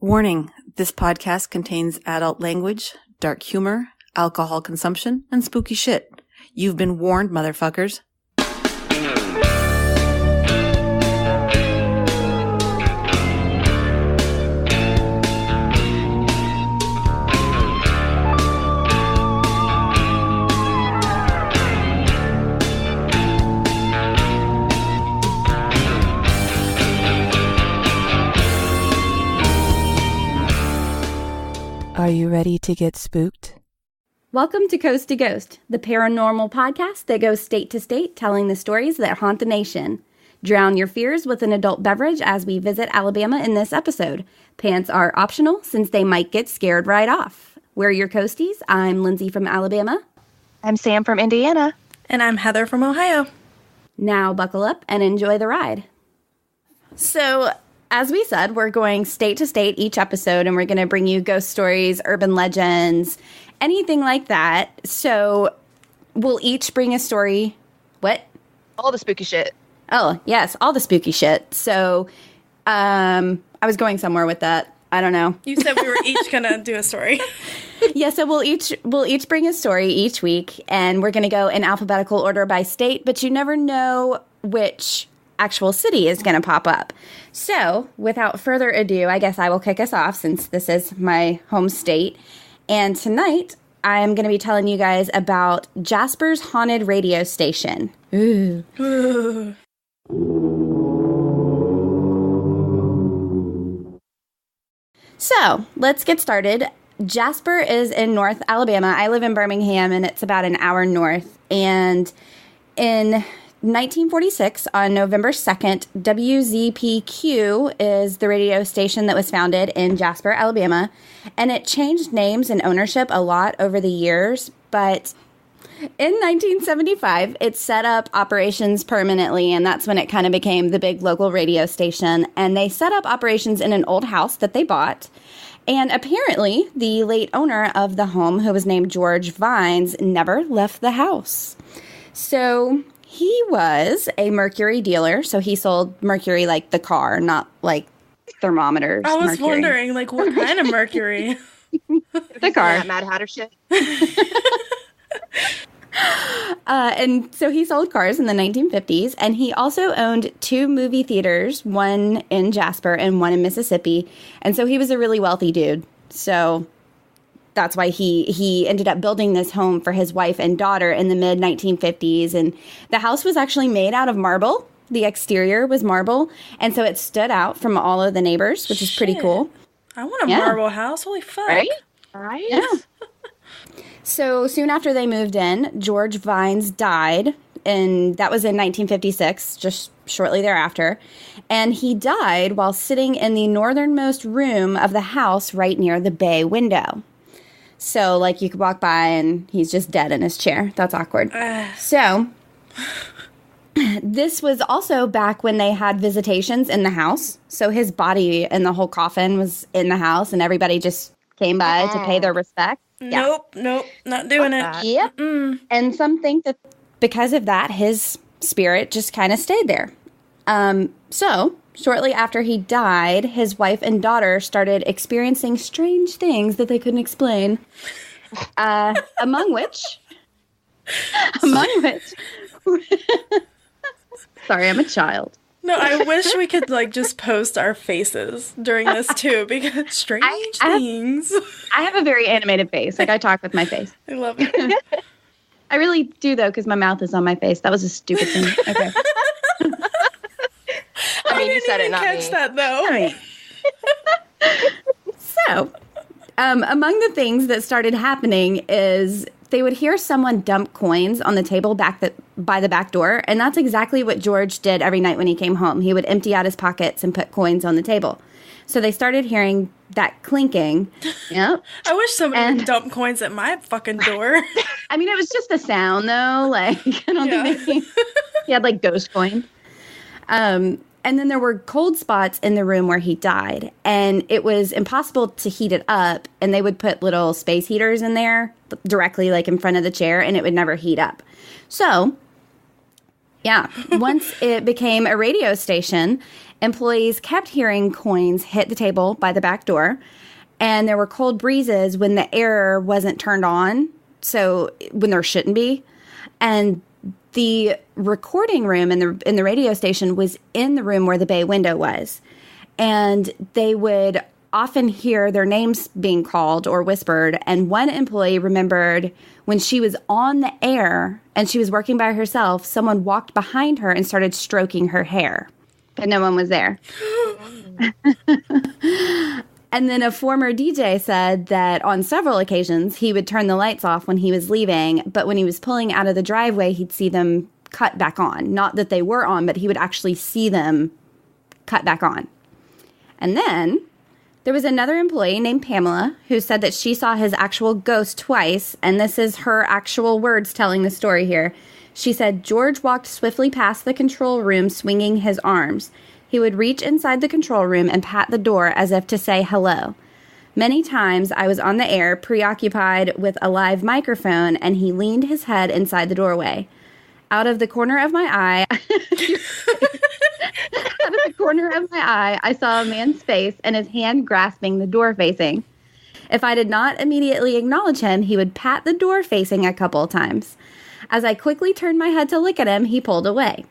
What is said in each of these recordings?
Warning, this podcast contains adult language, dark humor, alcohol consumption, and spooky shit. You've been warned, motherfuckers. Are you ready to get spooked? Welcome to Coast to Ghost, the paranormal podcast that goes state to state telling the stories that haunt the nation. Drown your fears with an adult beverage as we visit Alabama in this episode. Pants are optional since they might get scared right off. We're your coasties. I'm Lindsay from Alabama. I'm Sam from Indiana. And I'm Heather from Ohio. Now buckle up and enjoy the ride. So, as we said, we're going state to state each episode, and we're going to bring you ghost stories, urban legends, anything like that. So we'll each bring a story. What? All the spooky shit. Oh, yes, all the spooky shit. So I was going somewhere with that. I don't know. You said we were each going to do a story. Yeah, so we'll each bring a story each week, and we're going to go in alphabetical order by state, but you never know which actual city is going to pop up. So, without further ado, I guess I will kick us off since this is my home state. And tonight, I'm going to be telling you guys about Jasper's Haunted Radio Station. Ooh. So, let's get started. Jasper is in North Alabama. I live in Birmingham, and it's about an hour north. And in 1946, on November 2nd, WZPQ is the radio station that was founded in Jasper, Alabama, and it changed names and ownership a lot over the years, but in 1975, it set up operations permanently, and that's when it kind of became the big local radio station, and they set up operations in an old house that they bought, and apparently, the late owner of the home, who was named George Vines, never left the house. So he was a mercury dealer, so he sold mercury like the car, not like thermometers. I was mercury. wondering, like, what kind of mercury? The car. Mad Hatter shit. And so he sold cars in the 1950s, and he also owned 2 movie theaters, one in Jasper and one in Mississippi, and so he was a really wealthy dude. So that's why he ended up building this home for his wife and daughter in the mid-1950s. And the house was actually made out of marble. The exterior was marble. And so it stood out from all of the neighbors, which is pretty cool. I want a marble house. Holy fuck. Right? Yeah. So soon after they moved in, George Vines died. And that was in 1956, just shortly thereafter. And he died while sitting in the northernmost room of the house right near the bay window. So, like, you could walk by and he's just dead in his chair. That's awkward. So, this was also back when they had visitations in the house. So, his body and the whole coffin was in the house, and everybody just came by to pay their respects. Nope, not doing it. Yep. And some think that because of that, his spirit just kind of stayed there. So, shortly after he died, his wife and daughter started experiencing strange things that they couldn't explain. Among which, sorry, I'm a child. No, I wish we could, like, just post our faces during this, too, because strange things. I have a very animated face. Like, I talk with my face. I love it. I really do, though, because my mouth is on my face. That was a stupid thing. Okay. I mean, you said it, not me. I didn't catch that, though. So, among the things that started happening is they would hear someone dump coins on the table by the back door, and that's exactly what George did every night when he came home. He would empty out his pockets and put coins on the table. So they started hearing that clinking. Yep. I wish somebody would dump coins at my fucking door. I mean, it was just a sound, though. Like, I don't think he had, like, ghost coin. And then there were cold spots in the room where he died, and it was impossible to heat it up, and they would put little space heaters in there directly, like, in front of the chair, and it would never heat up. So, yeah, once it became a radio station, Employees kept hearing coins hit the table by the back door, and there were cold breezes when the air wasn't turned on, so when there shouldn't be. And the recording room in the radio station was in the room where the bay window was. And they would often hear their names being called or whispered. And one employee remembered when she was on the air and she was working by herself, someone walked behind her and started stroking her hair. But no one was there. And then a former DJ said that on several occasions, he would turn the lights off when he was leaving, but when he was pulling out of the driveway, he'd see them cut back on. Not that they were on, but he would actually see them cut back on. And then there was another employee named Pamela who said that she saw his actual ghost twice, and this is her actual words telling the story here. She said, George walked swiftly past the control room swinging his arms. He would reach inside the control room and pat the door as if to say hello. Many times I was on the air, preoccupied with a live microphone, and he leaned his head inside the doorway. Out of the corner of my eye, I saw a man's face and his hand grasping the door facing. If I did not immediately acknowledge him, he would pat the door facing a couple of times. As I quickly turned my head to look at him, he pulled away.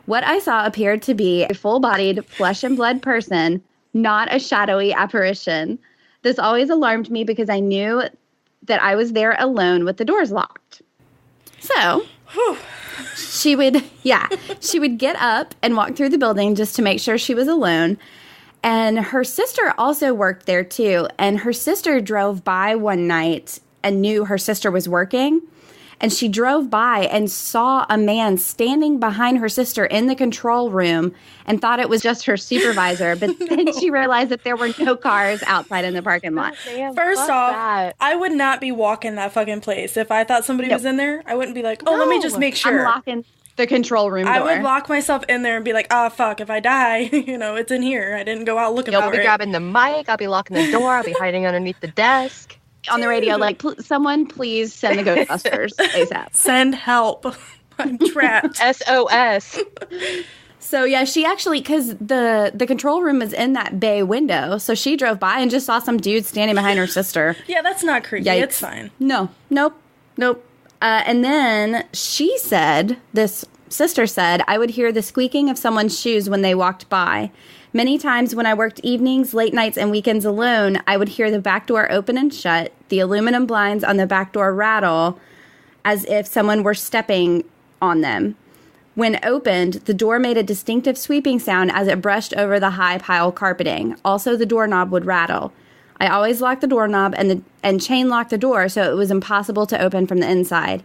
What I saw appeared to be a full-bodied, flesh and blood person, not a shadowy apparition. This always alarmed me because I knew that I was there alone with the doors locked. So, she would get up and walk through the building just to make sure she was alone. And her sister also worked there too. And her sister drove by one night and knew her sister was working. And she drove by and saw a man standing behind her sister in the control room and thought it was just her supervisor. But then she realized that there were no cars outside in the parking lot. Damn, First off, that. I would not be walking that fucking place. If I thought somebody was in there, I wouldn't be like, let me just make sure. I'm locking the control room door. I would lock myself in there and be like, fuck, if I die, it's in here. I didn't go out looking for it. I'll be grabbing the mic. I'll be locking the door. I'll be hiding underneath the desk. On the radio, like, someone please send the Ghostbusters ASAP. Send help. I'm trapped. SOS. So, yeah, she actually, because the control room is in that bay window, so she drove by and just saw some dude standing behind her sister. Yeah, that's not creepy. Yikes. It's fine. Nope. And then she said, this sister said, I would hear the squeaking of someone's shoes when they walked by. Many times when I worked evenings, late nights, and weekends alone, I would hear the back door open and shut, the aluminum blinds on the back door rattle as if someone were stepping on them. When opened, the door made a distinctive sweeping sound as it brushed over the high pile carpeting. Also, the doorknob would rattle. I always locked the doorknob and chain locked the door so it was impossible to open from the inside.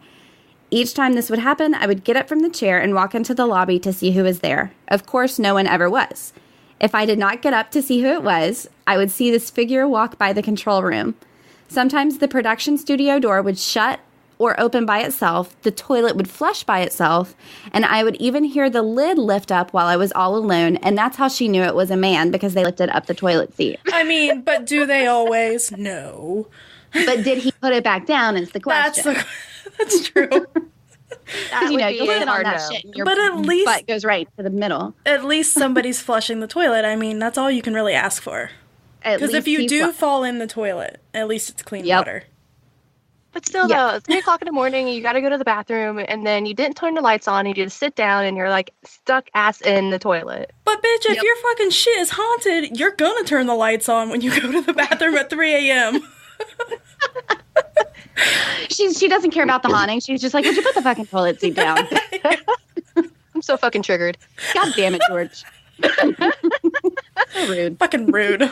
Each time this would happen, I would get up from the chair and walk into the lobby to see who was there. Of course, no one ever was. If I did not get up to see who it was, I would see this figure walk by the control room. Sometimes the production studio door would shut or open by itself, the toilet would flush by itself, and I would even hear the lid lift up while I was all alone, and that's how she knew it was a man, because they lifted up the toilet seat. I mean, but do they always? No. But did he put it back down is the question. That's true. That You would know, be you sit a on hard that no. shit and your But at least- butt goes right to the middle. At least somebody's flushing the toilet. I mean, that's all you can really ask for. At Because if least you he do fall in the toilet, at least it's clean Yep. water. But still, Yeah. though, it's 3 o'clock in the morning, and you got to go to the bathroom, and then you didn't turn the lights on, and you just sit down, and you're, like, stuck ass in the toilet. But bitch, if your fucking shit is haunted, you're gonna turn the lights on when you go to the bathroom at 3 a.m. She doesn't care about the haunting. She's just like, would you put the fucking toilet seat down? I'm so fucking triggered. God damn it, George. So rude. Fucking rude.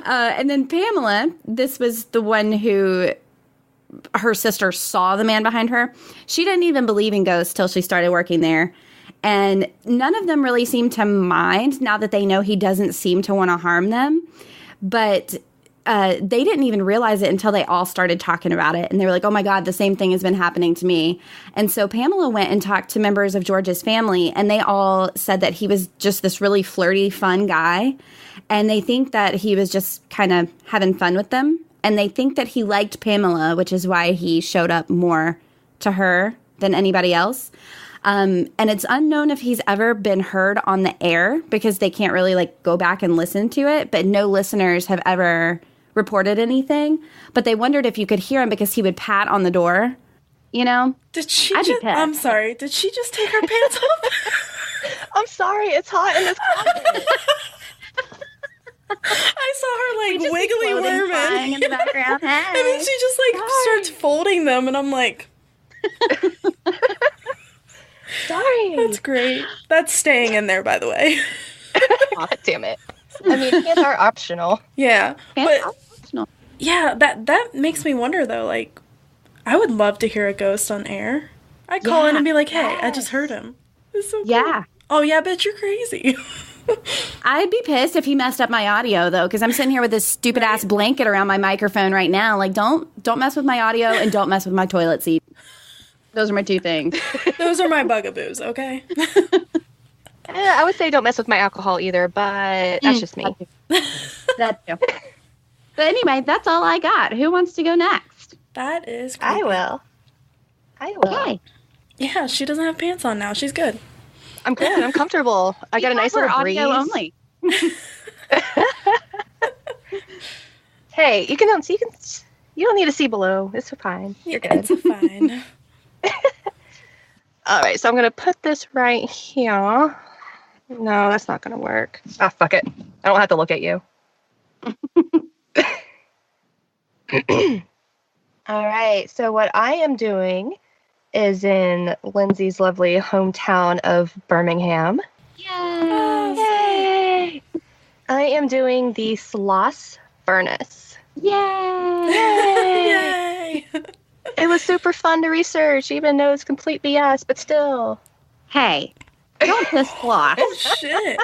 And then Pamela, this was the one who her sister saw the man behind her. She didn't even believe in ghosts till she started working there. And none of them really seem to mind now that they know he doesn't seem to want to harm them. But they didn't even realize it until they all started talking about it. And they were like, oh my God, the same thing has been happening to me. And so Pamela went and talked to members of George's family, and they all said that he was just this really flirty, fun guy. And they think that he was just kind of having fun with them. And they think that he liked Pamela, which is why he showed up more to her than anybody else. And it's unknown if he's ever been heard on the air because they can't really like go back and listen to it. But no listeners have ever reported anything. But they wondered if you could hear him because he would pat on the door. You know? Did she I'd be just? pissed. I'm sorry. Did she just take her pants off? I'm sorry, it's hot in this closet. I saw her like Just wiggly clothing flying worming. in the background. Hey. And then she just like starts folding them, and I'm like, Sorry. that's great. That's staying in there, by the way. Aw, damn it. I mean, pants are optional. Yeah, Pants but optional. yeah, that makes me wonder though. Like, I would love to hear a ghost on air. I'd call in and be like, "Hey, I just heard him." It's so cool. Yeah. Oh yeah, bitch, you're crazy. I'd be pissed if he messed up my audio though, because I'm sitting here with this stupid ass blanket around my microphone right now. Like, don't mess with my audio and don't mess with my toilet seat. Those are my two things. Those are my bugaboos. Okay. I would say don't mess with my alcohol either, but that's just me. That too. But anyway, that's all I got. Who wants to go next? That is. I Creepy. will. I will. Okay. Yeah, she doesn't have pants on now. She's good. I'm good. I'm comfortable. I got a nice little breeze. audio only. Hey, you don't need to see below. It's fine. You're good. It's fine. All right, so I'm gonna put this right here. No, that's not gonna work. Ah, fuck it. I don't have to look at you. All right, so what I am doing is in Lindsay's lovely hometown of Birmingham. Yay! Yay! I am doing the Sloss Furnace. Yay! Yay! It was super fun to research, even though it's complete BS, but still. Hey, don't piss floss. Oh shit!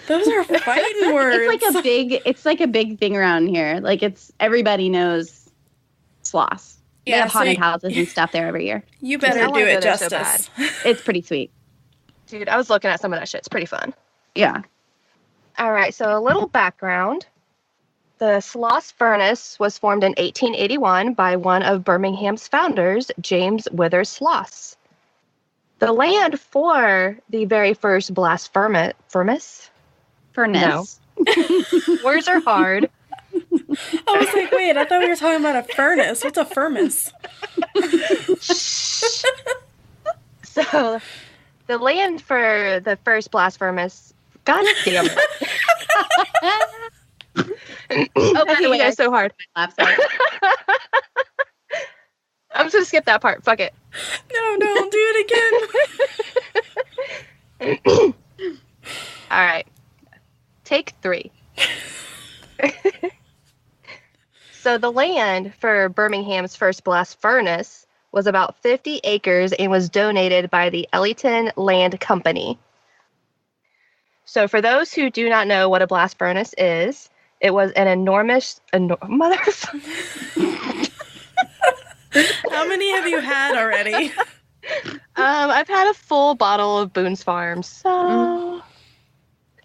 Those are fighting words. It's like a big thing around here. Like everybody knows Sloss. They have so haunted houses and stuff there every year. you I better wanna do go it there so justice. It's pretty sweet. Dude, I was looking at some of that shit. It's pretty fun. Yeah. All right, so a little background. The Sloss Furnace was formed in 1881 by one of Birmingham's founders, James Withers Sloss. The land for the very first blast furnace. Furnace. Words are hard. I was like, wait, I thought we were talking about a furnace. What's a furnace? So, the land for the first blast furnace. God damn it! Oh, by the You way, guys so hard. sorry. I'm just gonna skip that part. Fuck it. No, don't do it again. All right. Take 3. So the land for Birmingham's first blast furnace was about 50 acres and was donated by the Ellington Land Company. So for those who do not know what a blast furnace is, it was an enormous motherfucker. How many have you had already? I've had a full bottle of Boone's Farm, so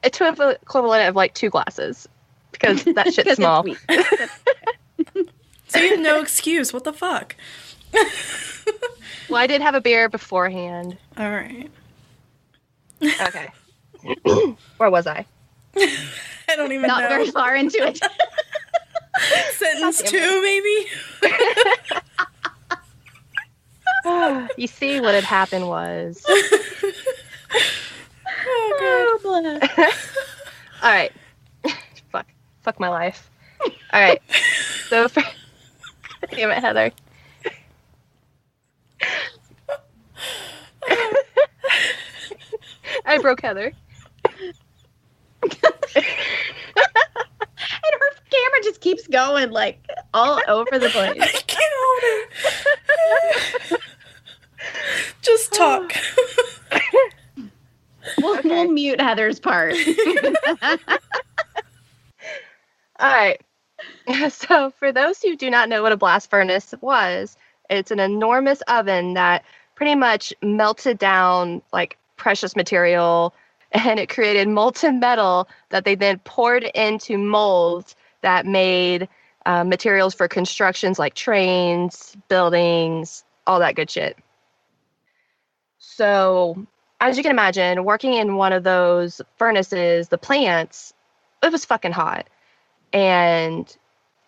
it's equivalent of like 2 glasses because that shit's Because small. it's sweet. So you have no excuse. What the fuck? Well, I did have a beer beforehand. All right. Okay. Where was I? I don't even Not know. very far into it. Sentence 2, maybe? You see, what had happened was. Oh, All right. Fuck my life. All right. So, damn it, Heather. I broke Heather. And her camera just keeps going like all over the place. I can't hold it. Just talk. We'll mute Heather's part. All right. So, for those who do not know what a blast furnace was, it's an enormous oven that pretty much melted down like precious material, and it created molten metal that they then poured into molds that made materials for constructions like trains, buildings, all that good shit. So, as you can imagine, working in one of those furnaces, the plants, it was fucking hot. And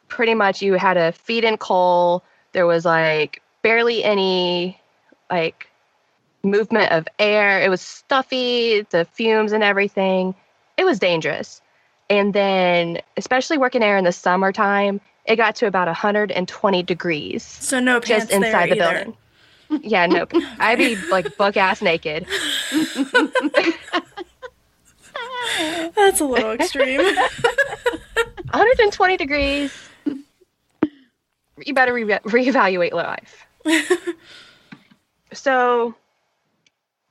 pretty much you had to feed in coal. There was like barely any like movement of air. It was stuffy, the fumes and everything. It was dangerous. And then, especially working there in the summertime, it got to about 120 degrees. So no pants just inside there the either. building. Yeah, no. I'd be like buck ass naked. That's a little extreme. 120 degrees. You better reevaluate life. So,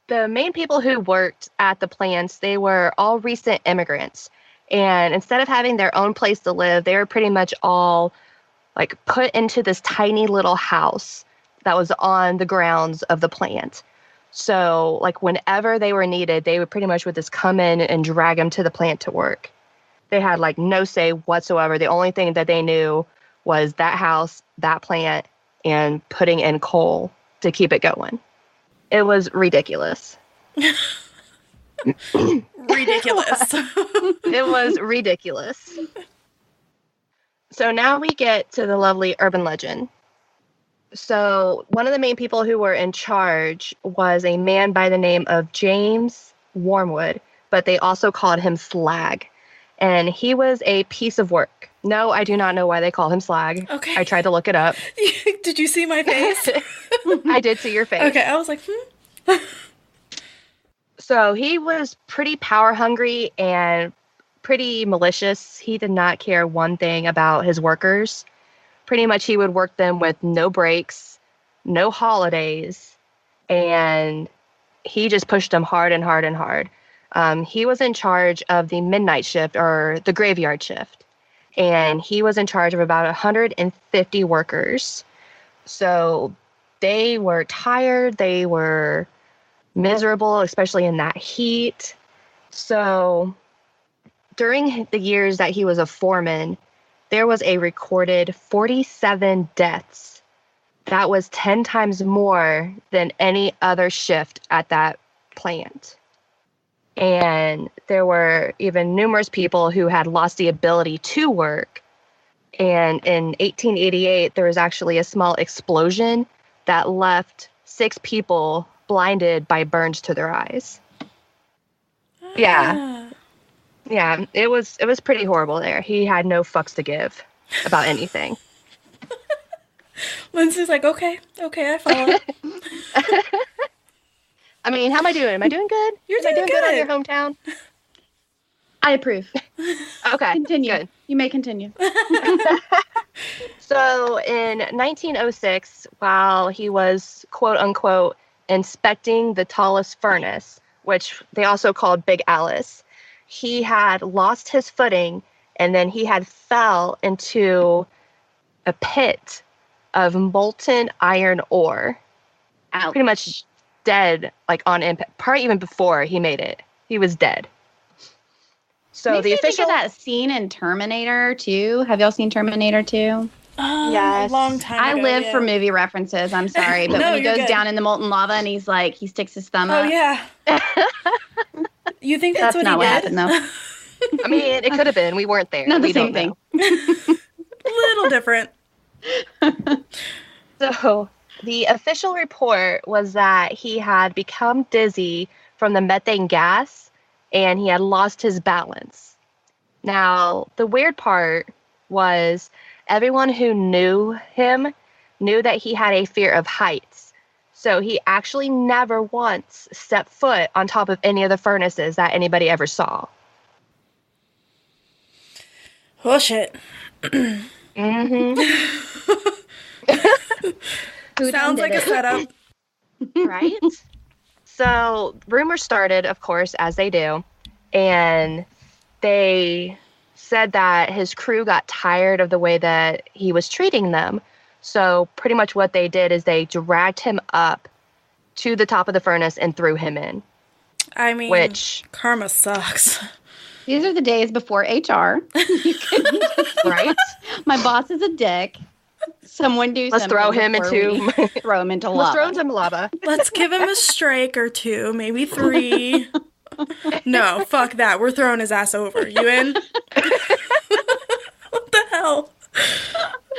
the main people who worked at the plants, they were all recent immigrants. And instead of having their own place to live, they were pretty much all like put into this tiny little house that was on the grounds of the plant. So, like, whenever they were needed, they would pretty much would just come in and drag them to the plant to work. They had like no say whatsoever. The only thing that they knew was that house, that plant, and putting in coal to keep it going. It was ridiculous. Ridiculous. It was ridiculous. So now we get to the lovely urban legend. So one of the main people who were in charge was a man by the name of James Wormwood, but they also called him Slag. And he was a piece of work. No, I do not know why they call him Slag. Okay. I tried to look it up. Did you see my face? I did see your face. Okay, I was like, So he was pretty power hungry and pretty malicious. He did not care one thing about his workers. Pretty much he would work them with no breaks, no holidays, and he just pushed them hard and hard and hard. He was in charge of the midnight shift or the graveyard shift, and he was in charge of about 150 workers. So they were tired, they were miserable, especially in that heat. So during the years that he was a foreman, there was a recorded 47 deaths. That was 10 times more than any other shift at that plant. And there were even numerous people who had lost the ability to work. And in 1888, there was actually a small explosion that left 6 people blinded by burns to their eyes. Yeah. Yeah, it was pretty horrible there. He had no fucks to give about anything. Lindsay's like, okay, I follow. I mean, how am I doing? Am I doing good? You're Am I doing good on good. your hometown? I approve. Okay, Continue. good. You may continue. So in 1906, while he was, quote unquote, inspecting the tallest furnace, which they also called Big Alice, he had lost his footing and then he had fell into a pit of molten iron ore. Ouch. Pretty much dead, like on impact. Probably even before he made it, he was dead. So Makes the me official think of that scene in Terminator 2. Have y'all seen Terminator 2? Yes. A long time I ago, live yeah. for movie references. I'm sorry, but No, when he you're goes good. down in the molten lava and he's like, he sticks his thumb Oh up. yeah. You think That's that's, not what what he happened, did? though. I mean, it could have been. We weren't there. Not the We same don't thing. Little different. know. So the official report was that he had become dizzy from the methane gas and he had lost his balance. Now, the weird part was everyone who knew him knew that he had a fear of heights. So he actually never once stepped foot on top of any of the furnaces that anybody ever saw. Oh shit. Mm-hmm. Sounds like a setup. Right? So rumors started, of course, as they do, and they said that his crew got tired of the way that he was treating them. So pretty much what they did is they dragged him up to the top of the furnace and threw him in. I mean, Which- karma sucks. These are the days before HR. Right? My boss is a dick. Someone do Let's something throw him before into we throw him into let's throw him lava. into lava. Let's give him a strike or two, maybe 3. No, fuck that. We're throwing his ass over. You in? What the hell?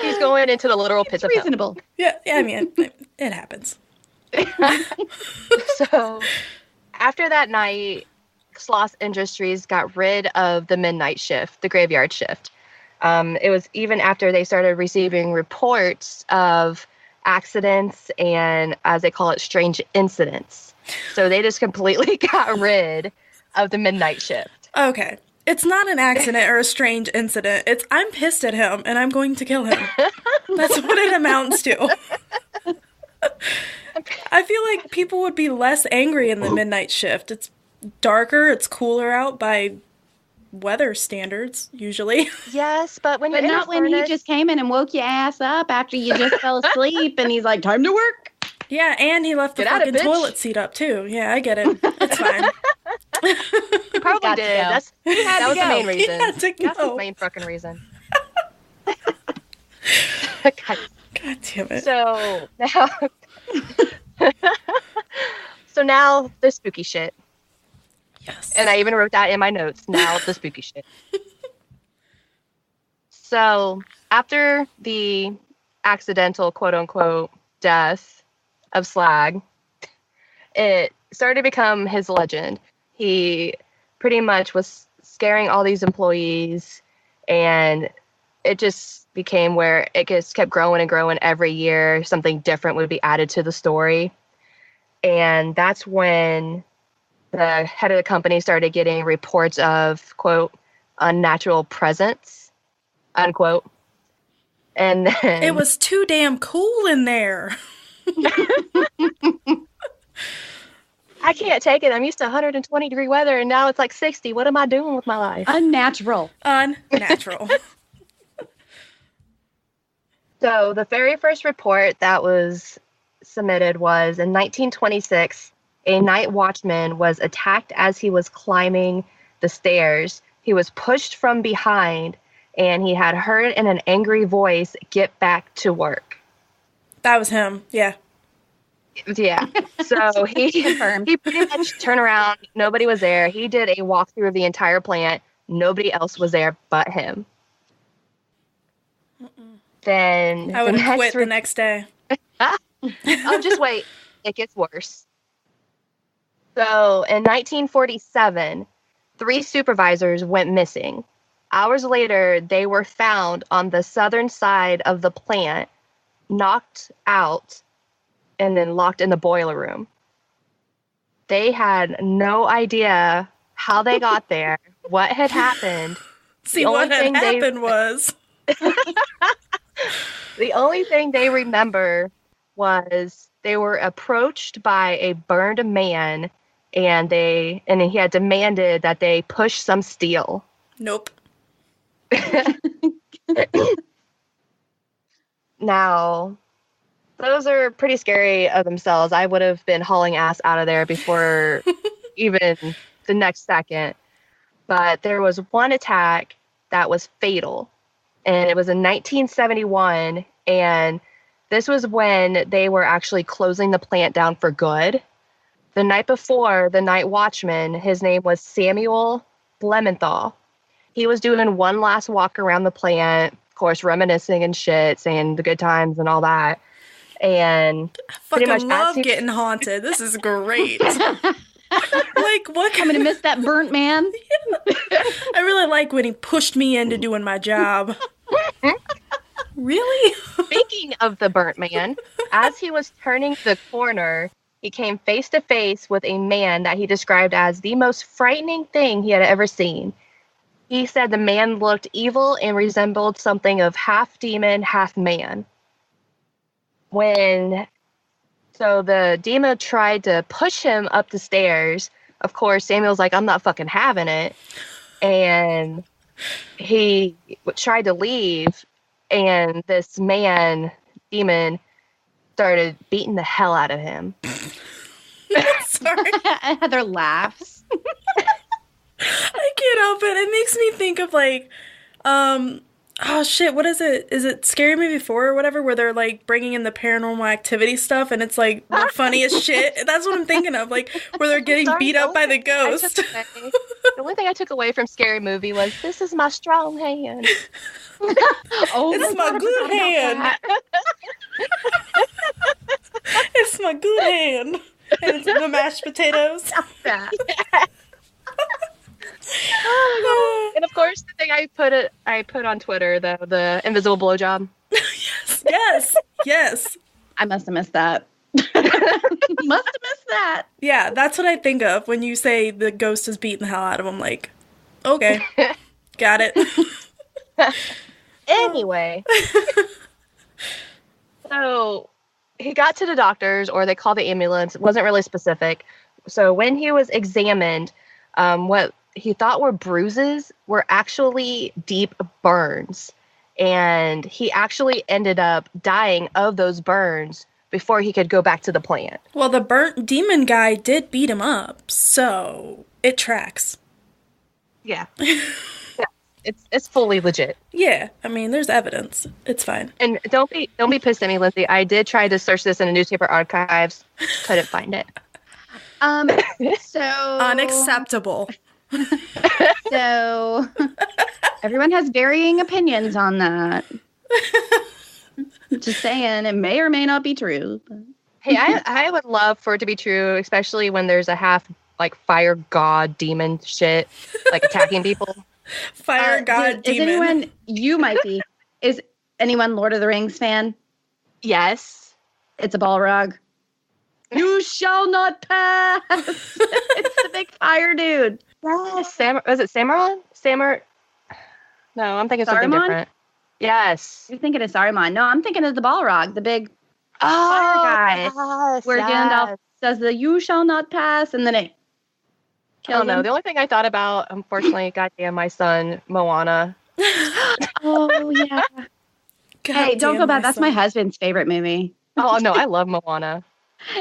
He's going into the literal pits of hell. Reasonable. Yeah, I mean, it happens. So, after that night, Sloss Industries got rid of the midnight shift, the graveyard shift. It was even after they started receiving reports of accidents and, as they call it, strange incidents. So they just completely got rid of the midnight shift. Okay. It's not an accident or a strange incident. It's I'm pissed at him and I'm going to kill him. That's what it amounts to. I feel like people would be less angry in the midnight shift. It's darker, it's cooler out by weather standards, usually. Yes, but when you're But in not a when he furnace- just came in and woke your ass up after you just fell asleep and he's like, time to work. Yeah, and he left the Get out of fucking bitch. toilet seat up too. Yeah, I get it. It's fine. He probably got to did. go. That was the main He reason. had to That's the go. main fucking reason. God. God damn it. So now the spooky shit. Yes. And I even wrote that in my notes. Now the spooky shit. So after the accidental quote unquote death of Slag, it started to become his legend. He pretty much was scaring all these employees, and it just became where it just kept growing and growing every year. Something different would be added to the story. And that's when the head of the company started getting reports of, quote, unnatural presence, unquote. And then It was too damn cool in there. I can't take it. I'm used to 120-degree weather, and now it's like 60. What am I doing with my life? Unnatural. Unnatural. So the very first report that was submitted was in 1926. A night watchman was attacked as he was climbing the stairs. He was pushed from behind, and he had heard in an angry voice, "Get back to work." That was him. Yeah. Yeah. So he Confirmed. pretty much turned around. Nobody was there. He did a walkthrough of the entire plant. Nobody else was there but him. Then I would the have quit next the next day. Oh, just wait. It gets worse. So in 1947, 3 supervisors went missing. Hours later, they were found on the southern side of the plant, knocked out, and then locked in the boiler room. They had no idea how they got there, what had happened. See, The what only had thing they- happened was... The only thing they remember was they were approached by a burned man, and he had demanded that they push some steel. Nope. Now, those are pretty scary of themselves. I would have been hauling ass out of there before even the next second. But there was one attack that was fatal, and it was in 1971, and this was when they were actually closing the plant down for good. The night before, the night watchman, his name was Samuel Blumenthal. He was doing one last walk around the plant, of course, reminiscing and shit, saying the good times and all that. And I pretty fucking much as love he- getting haunted. This is great. Like, what I'm going to miss that burnt man. I really like when he pushed me into doing my job. Really? Speaking of the burnt man, as he was turning the corner, he came face to face with a man that he described as the most frightening thing he had ever seen. He said the man looked evil and resembled something of half demon, half man. So the demon tried to push him up the stairs. Of course, Samuel's like, I'm not fucking having it. And he tried to leave, and this demon, started beating the hell out of him. Sorry. Heather laughs. I can't help it. It makes me think of like, Oh shit, what is it? Is it Scary Movie 4 or whatever, where they're like bringing in the paranormal activity stuff and it's like the funniest shit? That's what I'm thinking of, like where they're getting Sorry, beat up by the ghost. The only thing I took away from Scary Movie was, this is my strong hand. Oh, It's my good hand. It's my good hand. And it's the mashed potatoes. And of course, the thing I put on Twitter, the invisible blowjob. Yes. I must have missed that. Must have missed that. Yeah, that's what I think of when you say the ghost is beating the hell out of him. Like, okay, got it. Anyway, so he got to the doctors, or they called the ambulance. It wasn't really specific. So when he was examined, what he thought were bruises were actually deep burns. And he actually ended up dying of those burns before he could go back to the plant. Well, the burnt demon guy did beat him up, so it tracks. Yeah. It's fully legit. Yeah, I mean, there's evidence. It's fine. And don't be pissed at me, Lindsay. I did try to search this in the newspaper archives. Couldn't find it. So Unacceptable. So everyone has varying opinions on that. Just saying, it may or may not be true. Hey, I would love for it to be true, especially when there's a half like fire god demon shit like attacking people. Fire god demon. Is anyone, you might be, is anyone Lord of the Rings fan? Yes. It's a Balrog. You shall not pass. It's the big fire dude. Yes. Was it Sammaron? No, I'm thinking something Saruman? different. Yes. You're thinking of Saruman. No, I'm thinking of the Balrog, the big Fire guy. Yes, where yes. Gandalf says the "you shall not pass," and then it I kills don't know. him. The only thing I thought about, unfortunately, goddamn my son, Moana. Oh yeah. Hey, don't feel bad. That's my husband's favorite movie. Oh no, I love Moana.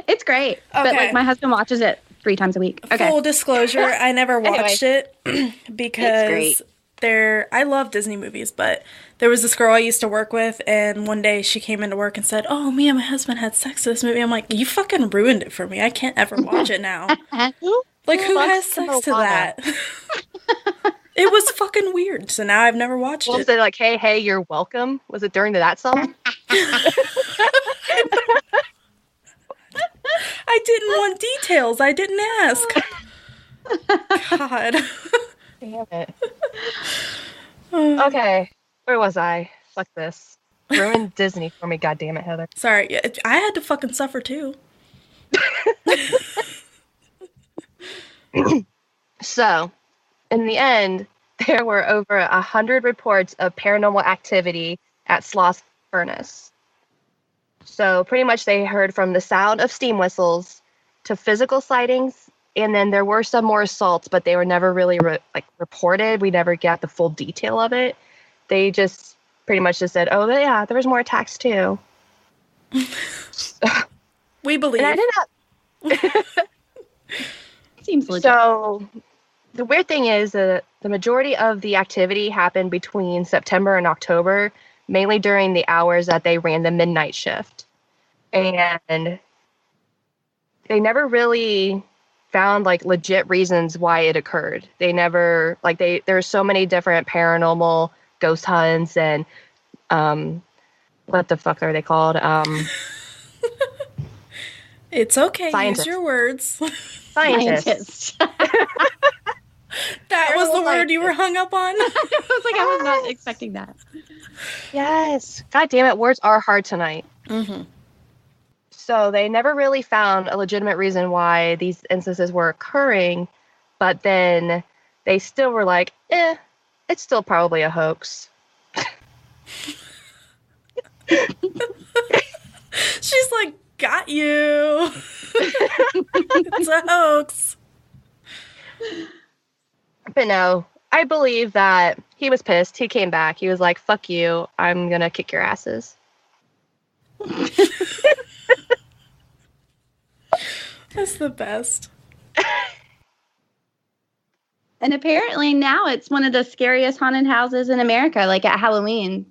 It's great, but Okay. like my husband watches it 3 times a week. Okay. Full disclosure, I never watched it because great. I love Disney movies, but there was this girl I used to work with, and one day she came into work and said, "Oh, me and my husband had sex in this movie." I'm like, "You fucking ruined it for me. I can't ever watch it now." Like, who has sex to that? It was fucking weird, so now I've never watched Was it. it like, hey, you're welcome? Was it during that song? I didn't want details. I didn't ask. God. Damn it. Okay, where was I? Fuck this. Ruined Disney for me, goddamn it, Heather. Sorry, yeah, I had to fucking suffer too. So, in the end, there were over 100 reports of paranormal activity at Sloss Furnace. So, pretty much they heard from the sound of steam whistles to physical sightings, and then there were some more assaults, but they were never really reported. We never got the full detail of it. They just pretty much just said, "Oh yeah, there was more attacks too." We believe. And I did not. Seems legit. So the weird thing is that the majority of the activity happened between September and October, mainly during the hours that they ran the midnight shift. And they never really found like legit reasons why it occurred. They never there's so many different paranormal ghost hunts and what the fuck are they called? It's okay. Scientists. Use your words. Scientists. That was the word you were hung up on? I was like, I was not expecting that. Yes. God damn it, words are hard tonight. Mm-hmm. So they never really found a legitimate reason why these instances were occurring, but then they still were like, it's still probably a hoax. She's like, got you. It's a hoax. But no, I believe that he was pissed. He came back. He was like, fuck you. I'm going to kick your asses. That's the best. And apparently now it's one of the scariest haunted houses in America. Like at Halloween,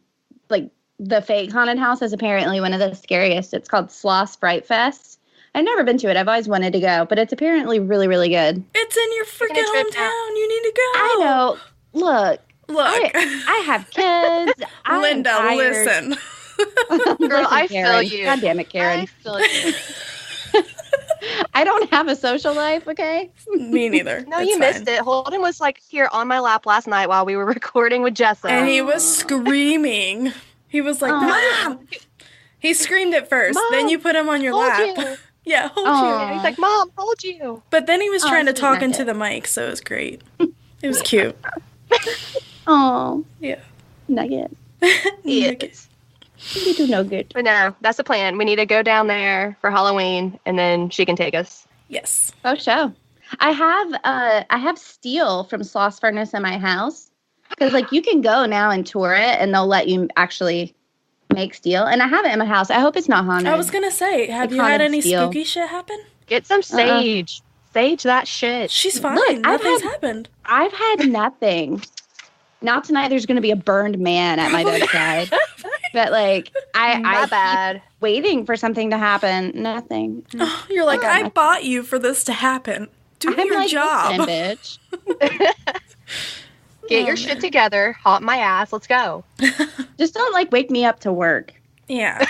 like the fake haunted house is apparently one of the scariest. It's called Sloss Fright Fest. I've never been to it. I've always wanted to go, but it's apparently really, really good. It's in your freaking hometown. You need to go. I know. Look. Look. I have kids. Linda, listen. Girl, I feel Karen. you. God damn it, Karen. I feel you. I don't have a social life, okay? Me neither. No, It's you fine. missed it. Holden was like here on my lap last night while we were recording with Jessa. And he was screaming. He was like, Mom! He screamed at first. Mom, then you put him on your hold lap. you. Yeah, hold Aw. you. He's like, Mom, hold you. But then he was trying to sweet talk nugget. into the mic, so it was great. It was cute. Oh, Yeah. nugget. Yes. You do no good. But no, that's the plan. We need to go down there for Halloween, and then she can take us. Yes. Oh, show. I have steel from Sloss Furnace in my house because like you can go now and tour it, and they'll let you actually make steel. And I have it in my house. I hope it's not haunted. I was going to say, have Like you had haunted any steel. spooky shit happen? Get some sage. Sage that shit. She's fine. Look, I've Nothing's had- happened. I've had nothing. Not tonight. There's going to be a burned man at my bedside. But like I My keep bad. waiting for something to happen. Nothing. Oh, you're like, I bought you for this to happen. Do I'm your like, job. listen, bitch. Get your shit together. Haunt my ass. Let's go. Just don't like wake me up to work. Yeah.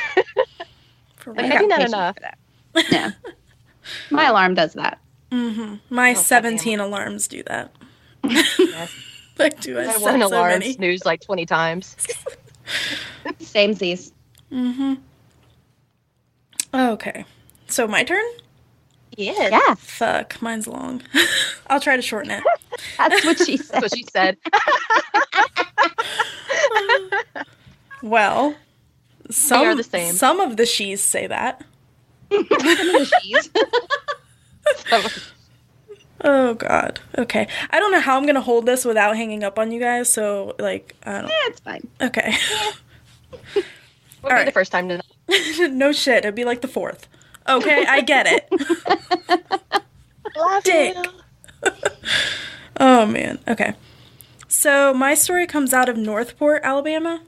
For Okay. real. Maybe got not patience enough. for that. Yeah. My alarm does that. My Oh, 17 alarms do that. Yes. Like, do I My set one so alarm many? snooze like 20 times. Samesies. Okay. So my turn? Yes. Yeah, Fuck, mine's long. I'll try to shorten it. that's what she said. That's what she said. Well, are the same. some of the she's say that. Oh god. Okay. I don't know how I'm gonna hold this without hanging up on you guys, so like I don't Yeah, it's fine. Okay. Would be Alright. the first time to know. No shit, it'd be like the 4th. Okay, I get it. Love Dick. you. Oh man. Okay. So my story comes out of Northport, Alabama.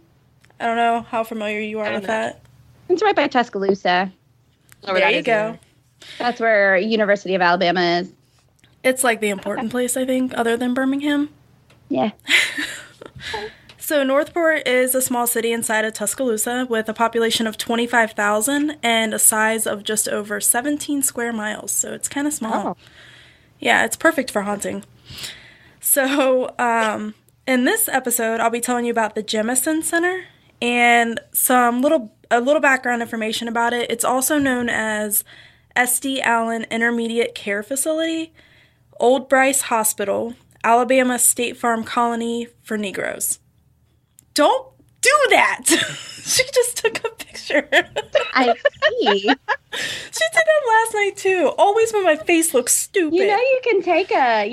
I don't know how familiar you are don't with know. that. It's right by Tuscaloosa. Know where There that you is go. either. That's where University of Alabama is. It's like the important place, I think, other than Birmingham. Yeah. So Northport is a small city inside of Tuscaloosa with a population of 25,000 and a size of just over 17 square miles. So it's kind of small. Oh. Yeah, it's perfect for haunting. So in this episode, I'll be telling you about the Jemison Center and a little background information about it. It's also known as SD Allen Intermediate Care Facility, Old Bryce Hospital, Alabama State Farm Colony for Negroes. Don't do that! She just took a picture. I see. She did that last night too. Always when my face looks stupid. You know you can take a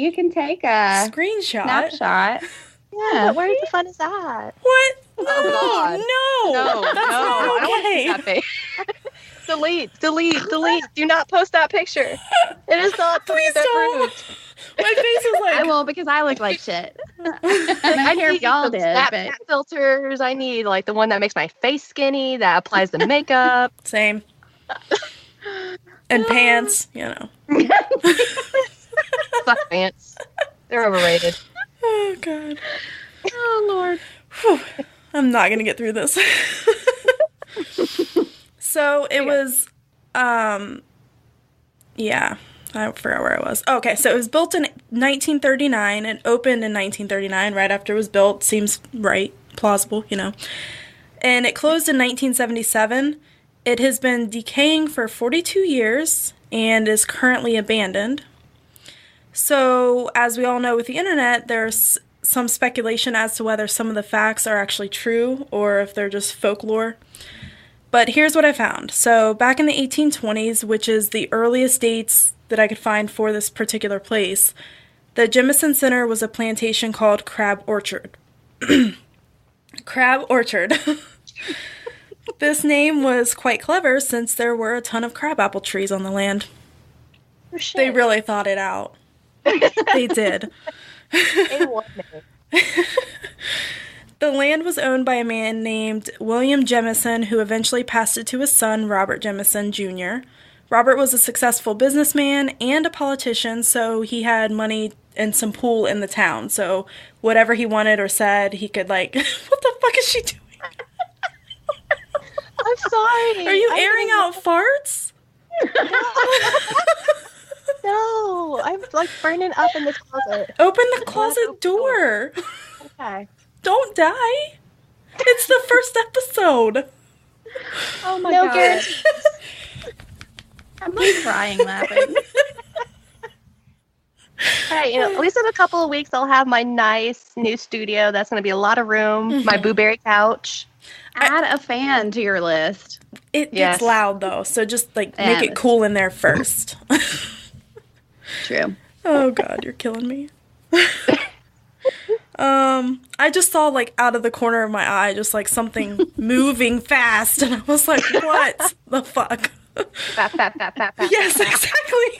Screenshot. snapshot. Yeah, where the fun is that? What? Oh, No, No, that's no, I not don't want to okay. see that face. delete. Do not post that picture. It is not to be Please don't. approved. My face is I like, won't because I look like shit. I I don't care if need y'all some did, Snapchat but filters. I need like the one that makes my face skinny, that applies the makeup. same. And pants, you know. Fuck pants. They're overrated. Oh, God. oh Lord. Whew. I'm not going to get through this. So it was, yeah, I forgot where I was. Oh, okay, so it was built in 1939 and opened in 1939, right after it was built. Seems right, plausible, you know. And it closed in 1977. It has been decaying for 42 years and is currently abandoned. So, as we all know with the internet, there's some speculation as to whether some of the facts are actually true or if they're just folklore. But here's what I found. So, back in the 1820s, which is the earliest dates that I could find for this particular place, the Jemison Center was a plantation called Crab Orchard. Crab Orchard. This name was quite clever since there were a ton of crabapple trees on the land. Oh, shit. They really thought it out. They did. In 1 minute. The land was owned by a man named William Jemison, who eventually passed it to his son, Robert Jemison Jr. Robert was a successful businessman and a politician, so he had money and some pull in the town. So whatever he wanted or said, he could what the fuck is she doing? I'm sorry. Are you airing out farts? No, I'm burning up in this closet. Open the closet door. Okay. Don't die. It's the first episode. Oh my No god. guarantees. I'm crying laughing. Hey, at least in a couple of weeks, I'll have my nice new studio. That's going to be a lot of room. My blueberry couch. Add a fan to your list. It Yes. gets loud though, so just make Yeah. it cool in there first. True. Oh god, you're killing me. I just saw out of the corner of my eye just something moving fast, and I was like, what the fuck? Fat, fat, fat, fat, fat. Yes, exactly.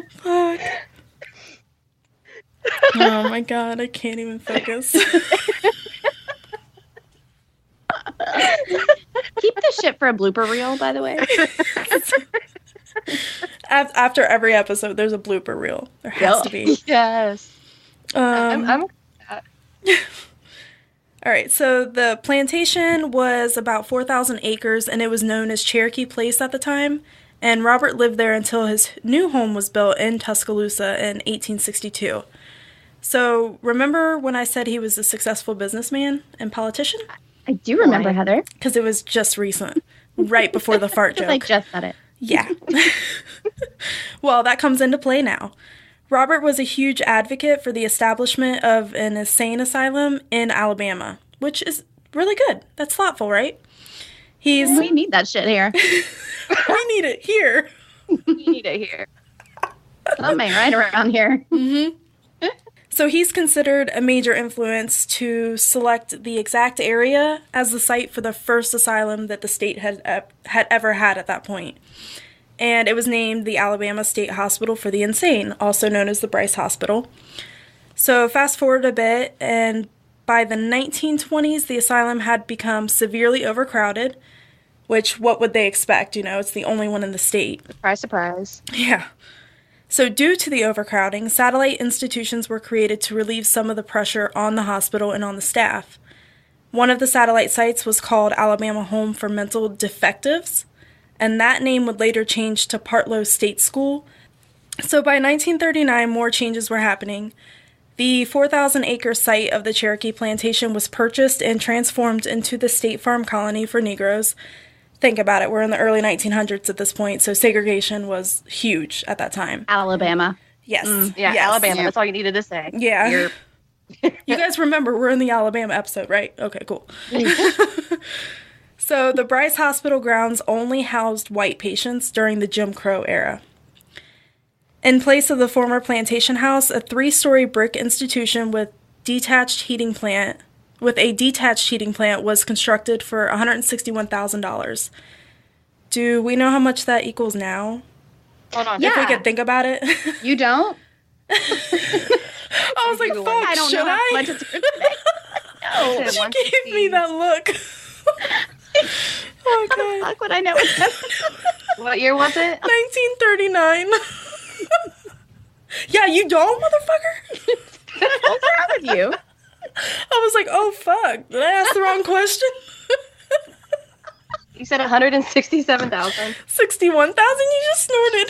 Fuck. Oh my god, I can't even focus. Keep this shit for a blooper reel, by the way. After every episode, there's a blooper reel. There has to be. Yes. I'm All right, so the plantation was about 4,000 acres, and it was known as Cherokee Place at the time. And Robert lived there until his new home was built in Tuscaloosa in 1862. So remember when I said he was a successful businessman and politician? I do remember, Heather. Because it was just recent, right before the fart joke. I just said it. Yeah. Well, that comes into play now. Robert was a huge advocate for the establishment of an insane asylum in Alabama, which is really good. That's thoughtful, right? We need that shit here. We need it here. You need it here. Something right around here. So he's considered a major influence to select the exact area as the site for the first asylum that the state had ever had at that point. And it was named the Alabama State Hospital for the Insane, also known as the Bryce Hospital. So fast forward a bit, and by the 1920s, the asylum had become severely overcrowded, which, what would they expect? You know, it's the only one in the state. Surprise, surprise. Yeah. So due to the overcrowding, satellite institutions were created to relieve some of the pressure on the hospital and on the staff. One of the satellite sites was called Alabama Home for Mental Defectives, and that name would later change to Partlow State School. So by 1939, more changes were happening. The 4,000-acre site of the Cherokee Plantation was purchased and transformed into the State Farm Colony for Negroes. Think about it, we're in the early 1900s at this point, so segregation was huge at that time. Alabama. Yes. Yeah, Yes. Alabama. Yeah. That's all you needed to say. Yeah. You guys remember we're in the Alabama episode, right? Okay, cool. So the Bryce Hospital grounds only housed white patients during the Jim Crow era. In place of the former plantation house, a 3-story brick institution with a detached heating plant was constructed for $161,000. Do we know how much that equals now? Hold on. Yeah. If we could think about it. You don't? I was like, fuck, I don't should know how I? much it's worth today. No. Is it She gave me that look. Oh, God. Fuck would I know what that What year was it? 1939. Yeah, you don't, motherfucker? What's wrong with you? I was like, oh, fuck. Did I ask the wrong question? You said 167,000. 61,000? You just snorted.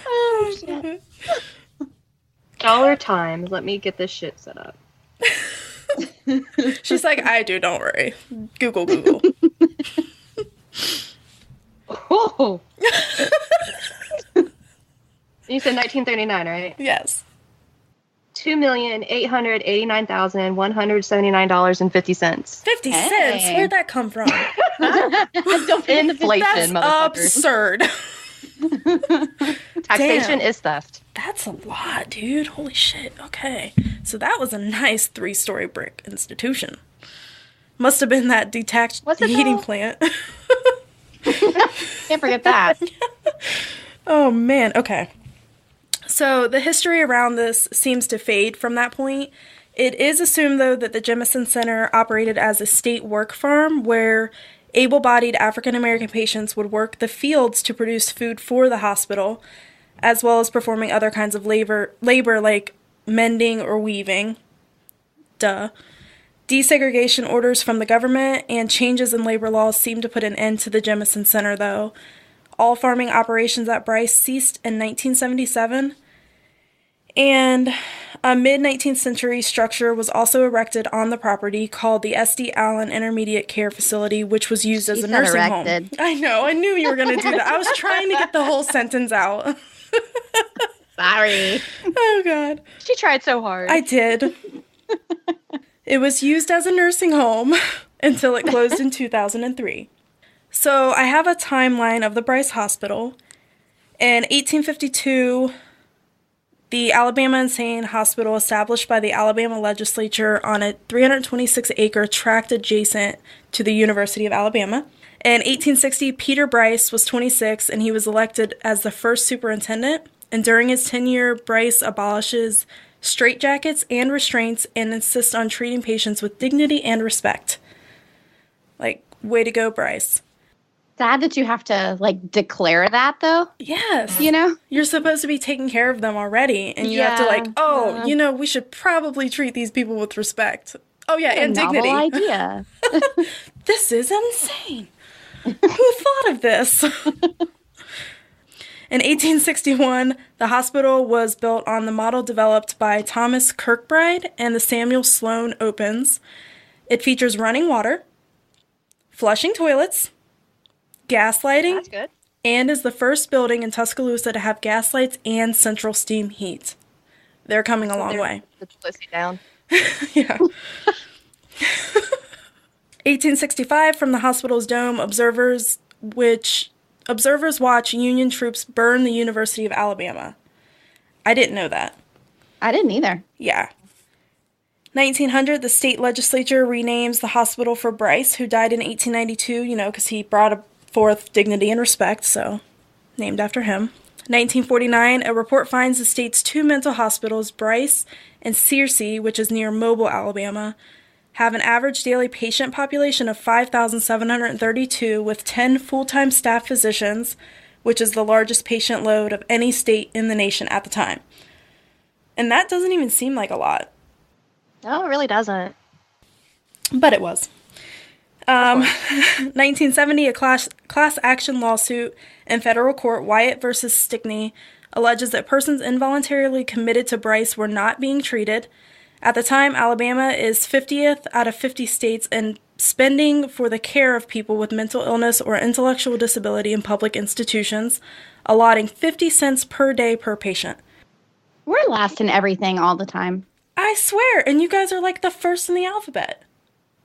Oh, shit. Dollar times. Let me get this shit set up. She's like, I do, don't worry. Google. Oh. You said 1939, right? Yes. $2,889,179.50. 50 Hey. cents? Where'd that come from? Inflation, That's motherfuckers. absurd. Taxation Damn. is theft. That's a lot, dude. Holy shit. Okay. So that was a nice 3-story brick institution. Must have been that detached Was it heating though? plant. Can't forget that. Oh, man. Okay. So the history around this seems to fade from that point. It is assumed, though, that the Jemison Center operated as a state work farm where able-bodied African-American patients would work the fields to produce food for the hospital, as well as performing other kinds of labor like mending or weaving. Duh. Desegregation orders from the government and changes in labor laws seem to put an end to the Jemison Center, though. All farming operations at Bryce ceased in 1977, and a mid-19th century structure was also erected on the property called the S.D. Allen Intermediate Care Facility, which was used as a nursing home. I know, I knew you were going to do that. I was trying to get the whole sentence out. Sorry. Oh, God. She tried so hard. I did. It was used as a nursing home until it closed in 2003. So I have a timeline of the Bryce Hospital. In 1852, the Alabama Insane Hospital, established by the Alabama legislature on a 326-acre tract adjacent to the University of Alabama. In 1860, Peter Bryce was 26, and he was elected as the first superintendent. And during his tenure, Bryce abolishes straitjackets and restraints and insists on treating patients with dignity and respect. Like, way to go, Bryce. Sad that you have to, like, declare that, though. Yes. You know? You're supposed to be taking care of them already, and you have to, like, we should probably treat these people with respect. Oh, yeah, and dignity. Novel idea. This is insane. Who thought of this? In 1861, the hospital was built on the model developed by Thomas Kirkbride and the Samuel Sloan Opens. It features running water, flushing toilets, gas lighting, That's good. and is the first building in Tuscaloosa to have gas lights and central steam heat. They're coming a long way. The pussy down. Yeah. 1865, from the hospital's dome, observers watch Union troops burn the University of Alabama. I didn't know that. I didn't either. Yeah. 1900, the state legislature renames the hospital for Bryce, who died in 1892, because he brought forth dignity and respect, so named after him. 1949, a report finds the state's two mental hospitals, Bryce and Searcy, which is near Mobile, Alabama, have an average daily patient population of 5,732 with 10 full-time staff physicians, which is the largest patient load of any state in the nation at the time. And that doesn't even seem like a lot. No, it really doesn't. But it was. 1970, a class action lawsuit in federal court, Wyatt versus Stickney, alleges that persons involuntarily committed to Bryce were not being treated. At the time, Alabama is 50th out of 50 states in spending for the care of people with mental illness or intellectual disability in public institutions, allotting 50 cents per day per patient. We're last in everything all the time. I swear, and you guys are like the first in the alphabet.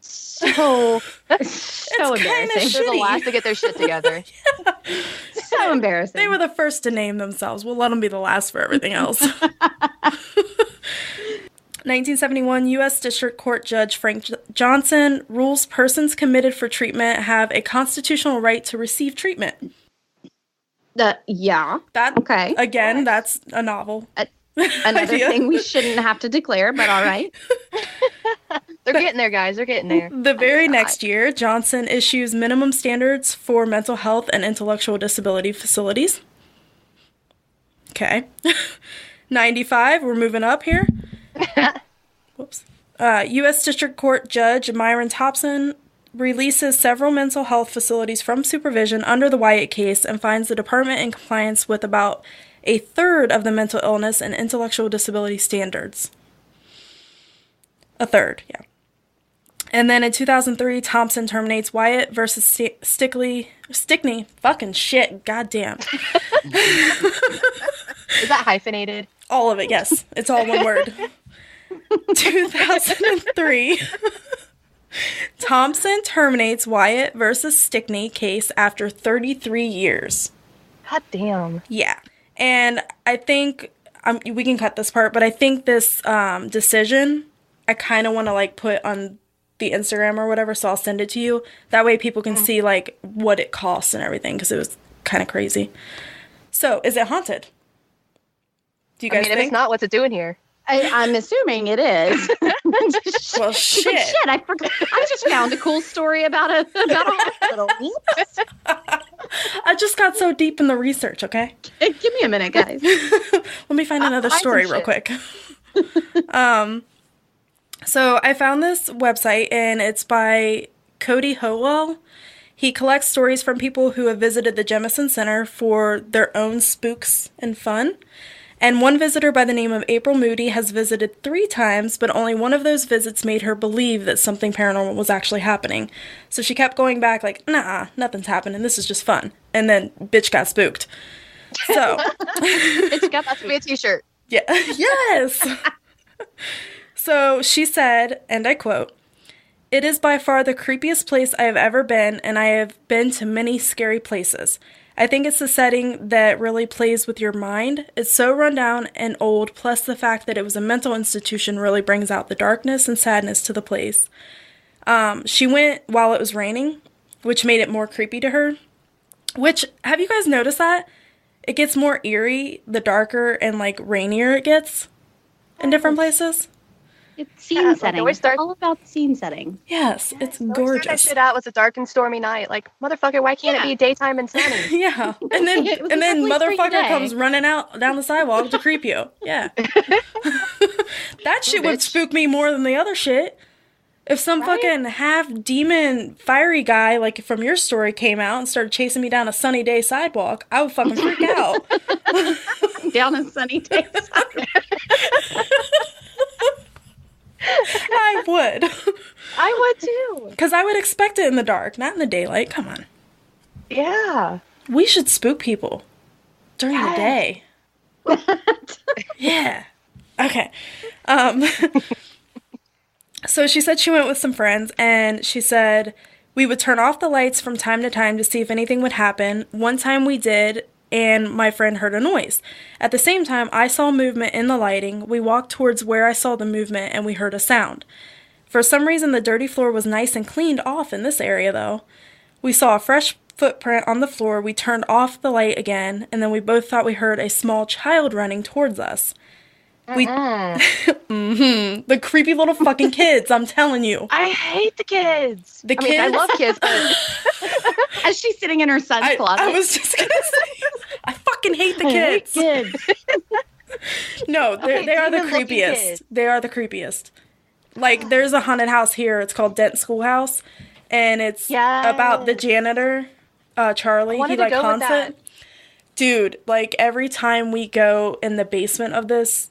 So It's embarrassing. They're the shitty. last to get their shit together. So embarrassing. They were the first to name themselves. We'll let them be the last for everything else. 1971, U.S. District Court Judge Frank Johnson rules persons committed for treatment have a constitutional right to receive treatment. Yeah. That, Okay. again, that's a novel. Another idea. thing we shouldn't have to declare, but all right. They're getting there, guys. They're getting there. The very next year, Johnson issues minimum standards for mental health and intellectual disability facilities. Okay. 95, we're moving up here. Whoops. U.S. District Court Judge Myron Thompson releases several mental health facilities from supervision under the Wyatt case and finds the department in compliance with about a third of the mental illness and intellectual disability standards. A third, yeah. And then in 2003, Thompson terminates Wyatt versus Stickney. Fucking shit, goddamn. Is that hyphenated? All of it, yes. It's all one word. 2003. Thompson terminates Wyatt versus Stickney case after 33 years. God damn. Yeah. And I think, we can cut this part, but I think this decision, I kind of want to, put on the Instagram or whatever, so I'll send it to you. That way people can see, like, what it costs and everything, because it was kind of crazy. So, is it haunted? Do you guys think? If it's not, what's it doing here? I'm assuming it is. Well, shit. Like, shit, I forgot. I just found a cool story about a hospital. Oops. I just got so deep in the research, okay? Give me a minute, guys. Let me find another story real quick. So I found this website, and it's by Cody Howell. He collects stories from people who have visited the Jemison Center for their own spooks and fun. And one visitor by the name of April Moody has visited 3 times, but only one of those visits made her believe that something paranormal was actually happening. So she kept going back like, nah, nothing's happening. This is just fun. And then bitch got spooked. So. Bitch got to be a t-shirt. Yeah. Yes. So she said, and I quote, "It is by far the creepiest place I have ever been, and I have been to many scary places. I think it's the setting that really plays with your mind. It's so run down and old, plus the fact that it was a mental institution really brings out the darkness and sadness to the place." She went while it was raining, which made it more creepy to her. Which, have you guys noticed that? It gets more eerie the darker and, like, rainier it gets in different places. It's scene setting. Like It's all about scene setting. Yes, it's That gorgeous. shit out was a dark and stormy night. Like, motherfucker, why can't it be daytime and sunny? Yeah, and then It was and then a really freaky motherfucker day. comes running out down the sidewalk to creep you. Yeah, that shit would spook me more than the other shit. If some fucking half demon fiery guy like from your story came out and started chasing me down a sunny day sidewalk, I would fucking freak out. Down a sunny day. I would, I would too. because I would expect it in the dark, not in the daylight. Come on, Yeah. we should spook people during the day. Yeah. Okay. So she said she went with some friends, and she said we would turn off the lights from time to time to see if anything would happen. One time we did, and my friend heard a noise. At the same time, I saw movement in the lighting. We walked towards where I saw the movement, and we heard a sound. For some reason, the dirty floor was nice and cleaned off in this area, though. We saw a fresh footprint on the floor. We turned off the light again, and then we both thought we heard a small child running towards us. We, the creepy little fucking kids, I'm telling you. I hate the kids. The I mean, I kids? love kids, but As she's sitting in her son's closet. I was just gonna say, I fucking hate the kids. Kids. No, Okay, they are the demon-looking creepiest. kids. They are the creepiest. Like, there's a haunted house here. It's called Dent Schoolhouse, and it's about the janitor, Charlie. I wanted He to like go with haunts that. it. Dude, like every time we go in the basement of this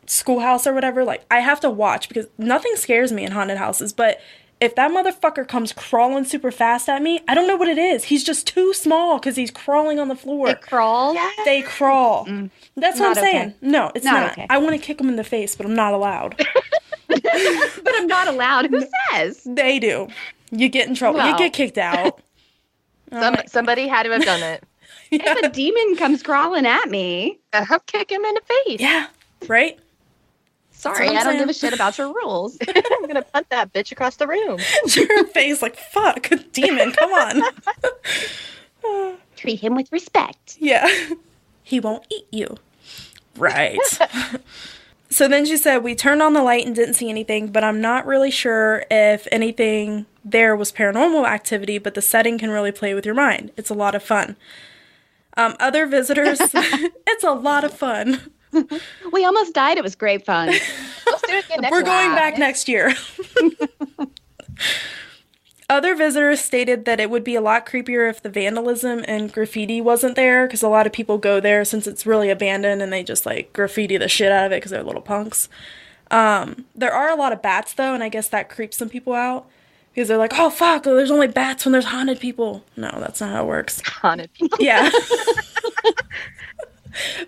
schoolhouse or whatever, like I have to watch because nothing scares me in haunted houses, but if that motherfucker comes crawling super fast at me, I don't know what it is. He's just too small because he's crawling on the floor. It crawls. They crawl. That's what I'm Not saying. okay. No, it's Not not. okay. I want to kick him in the face, but I'm not allowed. But I'm not allowed. Who says? They do. You get in trouble. You Well. get kicked out. somebody had to have done it. If a demon comes crawling at me, I'll kick him in the face. Yeah, right? sorry, what I'm I don't saying. give a shit about your rules. I'm gonna punt that bitch across the room. Your face like, fuck, demon, come on. Treat him with respect. Yeah. He won't eat you. Right. So then she said, we turned on the light and didn't see anything, but I'm not really sure if anything there was paranormal activity, but the setting can really play with your mind. It's a lot of fun. Other visitors, it's a lot of fun. We almost died. It was great fun. Let's do it again next We're going time. back next year. Other visitors stated that it would be a lot creepier if the vandalism and graffiti wasn't there, because a lot of people go there since it's really abandoned and they just like graffiti the shit out of it because they're little punks. There are a lot of bats though, and I guess that creeps some people out because they're like, oh fuck, there's only bats when there's haunted people. No, that's not how it works. Haunted people. Yeah.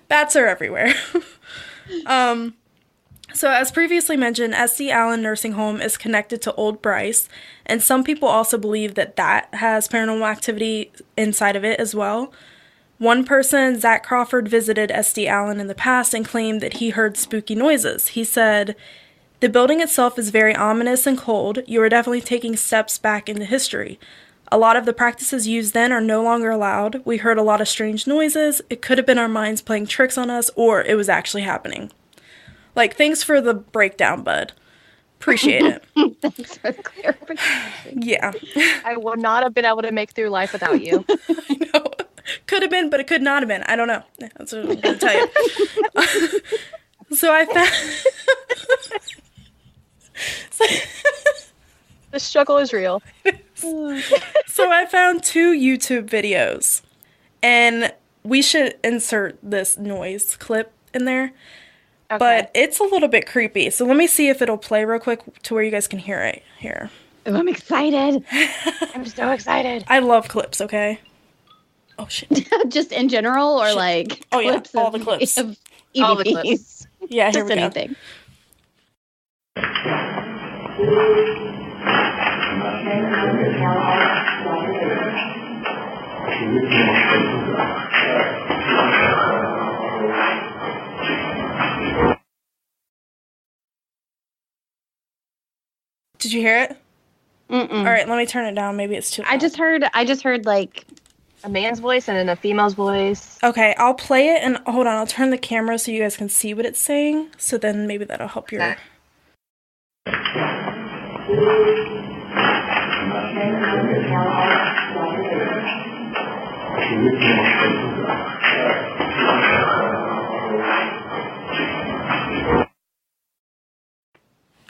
Bats are everywhere. So as previously mentioned, S.C. Allen Nursing Home is connected to Old Bryce, and some people also believe that that has paranormal activity inside of it as well. One person, Zach Crawford, visited S.D. Allen in the past and claimed that he heard spooky noises. He said, The building itself is very ominous and cold. You are definitely taking steps back into history. A lot of the practices used then are no longer allowed. We heard a lot of strange noises. It could have been our minds playing tricks on us, or it was actually happening. Like, thanks for the breakdown, bud. Appreciate it. Thanks for the clarification. Yeah. I would not have been able to make through life without you. I know. Could have been, but it could not have been. I don't know. That's what I'm going to tell you. So I found... The struggle is real. So I found 2 YouTube videos, and we should insert this noise clip in there, Okay. but it's a little bit creepy. So let me see if it'll play real quick to where you guys can hear it here. Oh, I'm excited. I'm so excited. I love clips, okay? Oh, shit. Just in general, or like Oh, yeah, clips all of- the clips. of All the EVPs? clips. Yeah, here Just we go. anything. Did you hear it? Mm-mm. All right, let me turn it down. Maybe it's too loud. I just heard like A man's voice and then a female's voice. Okay, I'll play it, and hold on, I'll turn the camera so you guys can see what it's saying, so then maybe that'll help your... Okay.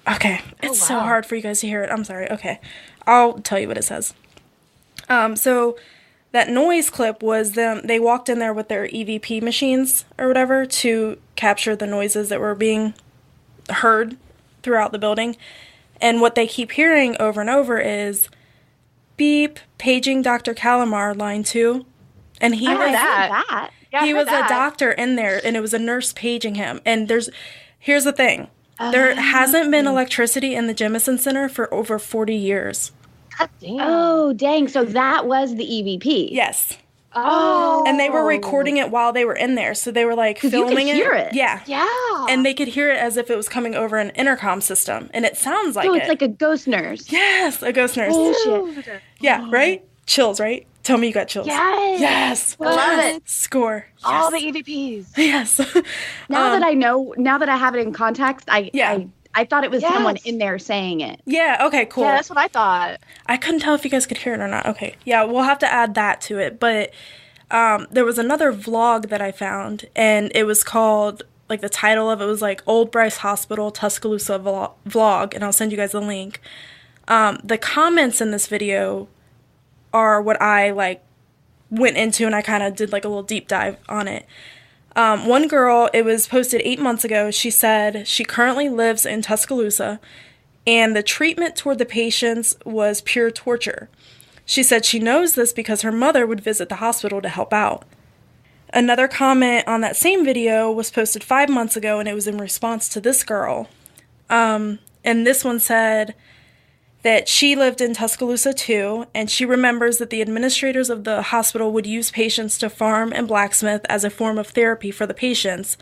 Okay, it's so wow. hard for you guys to hear it. I'm sorry. Okay, I'll tell you what it says. So that noise clip was them. They walked in there with their EVP machines or whatever to capture the noises that were being heard throughout the building. And what they keep hearing over and over is beep, paging Dr. Calamar, line 2. And he I was heard that. Yeah, I he heard was that. a doctor in there, and it was a nurse paging him. And here's the thing. There hasn't been electricity in the Jemison Center for over 40 years. God damn. oh dang, so that was the EVP. Yes. Oh. And they were recording it while they were in there. So they were like 'Cause you could filming hear it. Yeah. Yeah. And they could hear it as if it was coming over an intercom system. And it sounds like So it. it's like a ghost nurse. Yes, a ghost nurse. Dude. Yeah, right? Chills, right? Tell me you got chills. Yes. Yes. I love it. Score. All the Yes. EVPs. Yes. Now that I have it in context, Yeah. I thought it was Yes. someone in there saying it. Yeah, okay, cool. Yeah, that's what I thought. I couldn't tell if you guys could hear it or not. Okay. Yeah, we'll have to add that to it. But there was another vlog that I found, and it was called, like, the title of it was, like, Old Bryce Hospital Tuscaloosa vlog, and I'll send you guys the link. The comments in this video are what I, like, went into, and I kind of did, like, a little deep dive on it. One girl, it was posted 8 months ago, she said she currently lives in Tuscaloosa, and the treatment toward the patients was pure torture. She said she knows this because her mother would visit the hospital to help out. Another comment on that same video was posted 5 months ago, and it was in response to this girl. And this one said that she lived in Tuscaloosa too, and she remembers that the administrators of the hospital would use patients to farm and blacksmith as a form of therapy for the patients.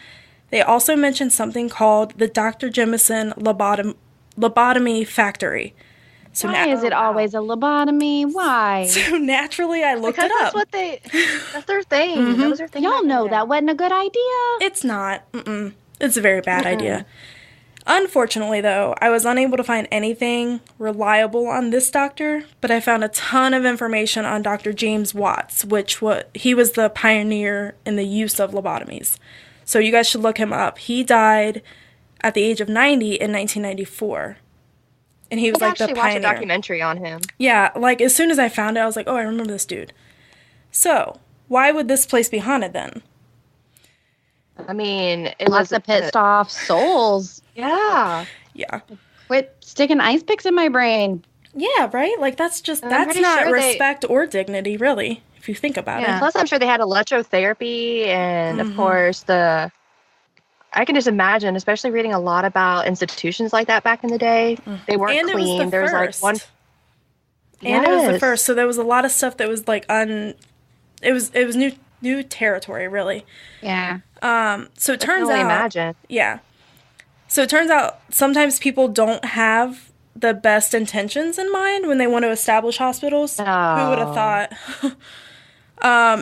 They also mentioned something called the Dr. Jemison lobotomy factory. So Why is it always a lobotomy? Why? So naturally, I looked Because it that's up. that's their thing. That was their thing. Y'all back in know the that day. wasn't a good idea. It's not. It's a very bad idea. Unfortunately, though, I was unable to find anything reliable on this doctor, but I found a ton of information on Dr. James Watts, he was the pioneer in the use of lobotomies. So you guys should look him up. He died at the age of 90 in 1994. And he was I like the actually watched a pioneer. documentary on him. Yeah, like as soon as I found it, I was like, oh, I remember this dude. So, why would this place be haunted then? I mean, it Lots was of pissed off souls. Yeah. Yeah. Quit sticking ice picks in my brain. Yeah, right? Like that's I'm that's pretty not sure respect or dignity, really, if you think about And it. plus, I'm sure they had electrotherapy, and of course, I can just imagine, especially reading a lot about institutions like that back in the day. They weren't And clean. it was the There was like first. one. And it was the Yes. first, so there was a lot of stuff that was like it was new territory, really. Yeah. So it I can turns only out imagine. Yeah. So it turns out sometimes people don't have the best intentions in mind when they want to establish hospitals. Who would have thought?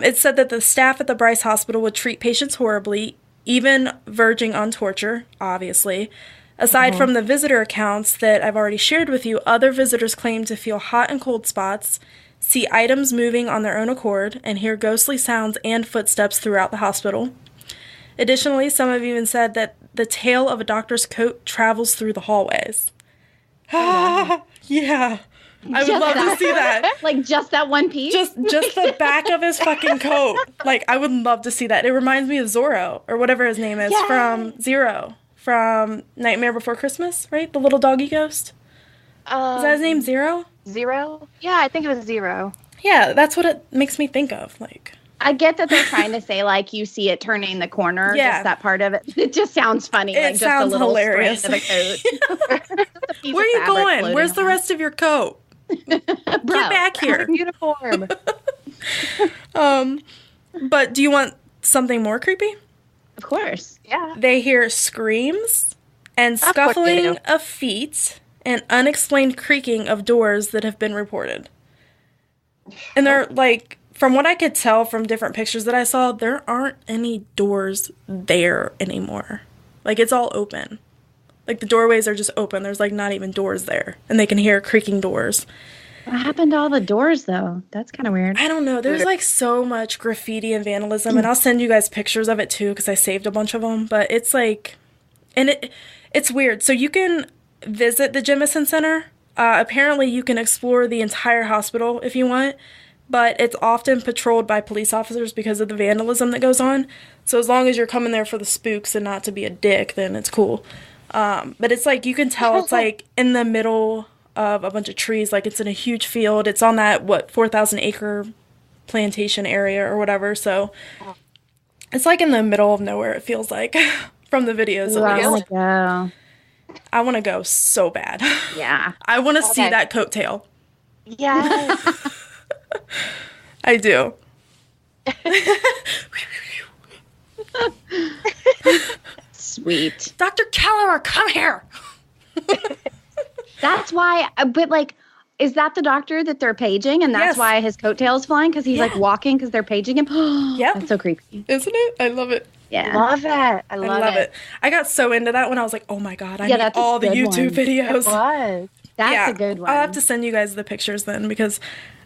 It said that the staff at the Bryce Hospital would treat patients horribly, even verging on torture, obviously. Aside from the visitor accounts that I've already shared with you, other visitors claim to feel hot and cold spots, see items moving on their own accord, and hear ghostly sounds and footsteps throughout the hospital. Additionally, some have even said that the tail of a doctor's coat travels through the hallways. Yeah. I would love to see that. Like just that one piece? Just the back of his fucking coat. Like, I would love to see that. It reminds me of Zorro, or whatever his name is, from Zero, from Nightmare Before Christmas, right? The little doggy ghost. Is that his name, Zero? Zero? Yeah, I think it was Zero. Yeah, that's what it makes me think of. Like, I get that they're trying to say, like, you see it turning the corner, just that part of it. It just sounds funny. It like, sounds just a little hilarious. strand of a coat. where are you going? Where's the rest of your coat? Get back here. Uniform. But do you want something more creepy? Of course. Yeah. They hear screams and Of course they scuffling do. of feet and unexplained creaking of doors that have been reported. And they're like, from what I could tell from different pictures that I saw, there aren't any doors there anymore. Like, it's all open. Like, the doorways are just open. There's, like, not even doors there. And they can hear creaking doors. What happened to all the doors, though? That's kind of weird. I don't know. There's, like, so much graffiti and vandalism. And I'll send you guys pictures of it, too, because I saved a bunch of them. But it's, like... And it's weird. So you can visit the Jemison Center. Apparently, you can explore the entire hospital if you want. But it's often patrolled by police officers because of the vandalism that goes on. So as long as you're coming there for the spooks and not to be a dick, then it's cool. But it's like, you can tell it's like in the middle of a bunch of trees. Like, it's in a huge field. It's on that, 4,000 acre plantation area or whatever. So it's like in the middle of nowhere, it feels like, from the videos. Ooh, At I least. want to go. I want to go so bad. Yeah. I want to see Okay. that coattail. Yes. I do. Sweet. Dr. Keller, come here. That's why, but like, is that the doctor that they're paging? And that's Yes. why his coattail's flying? Because he's like walking because they're paging him? Yep. That's so creepy. Isn't it? I love it. Yeah. Love it. I love it. I got so into that when I was like, oh my God, I Yeah, need that's a all the good YouTube one. videos. Was. That's a good one. I'll have to send you guys the pictures then, because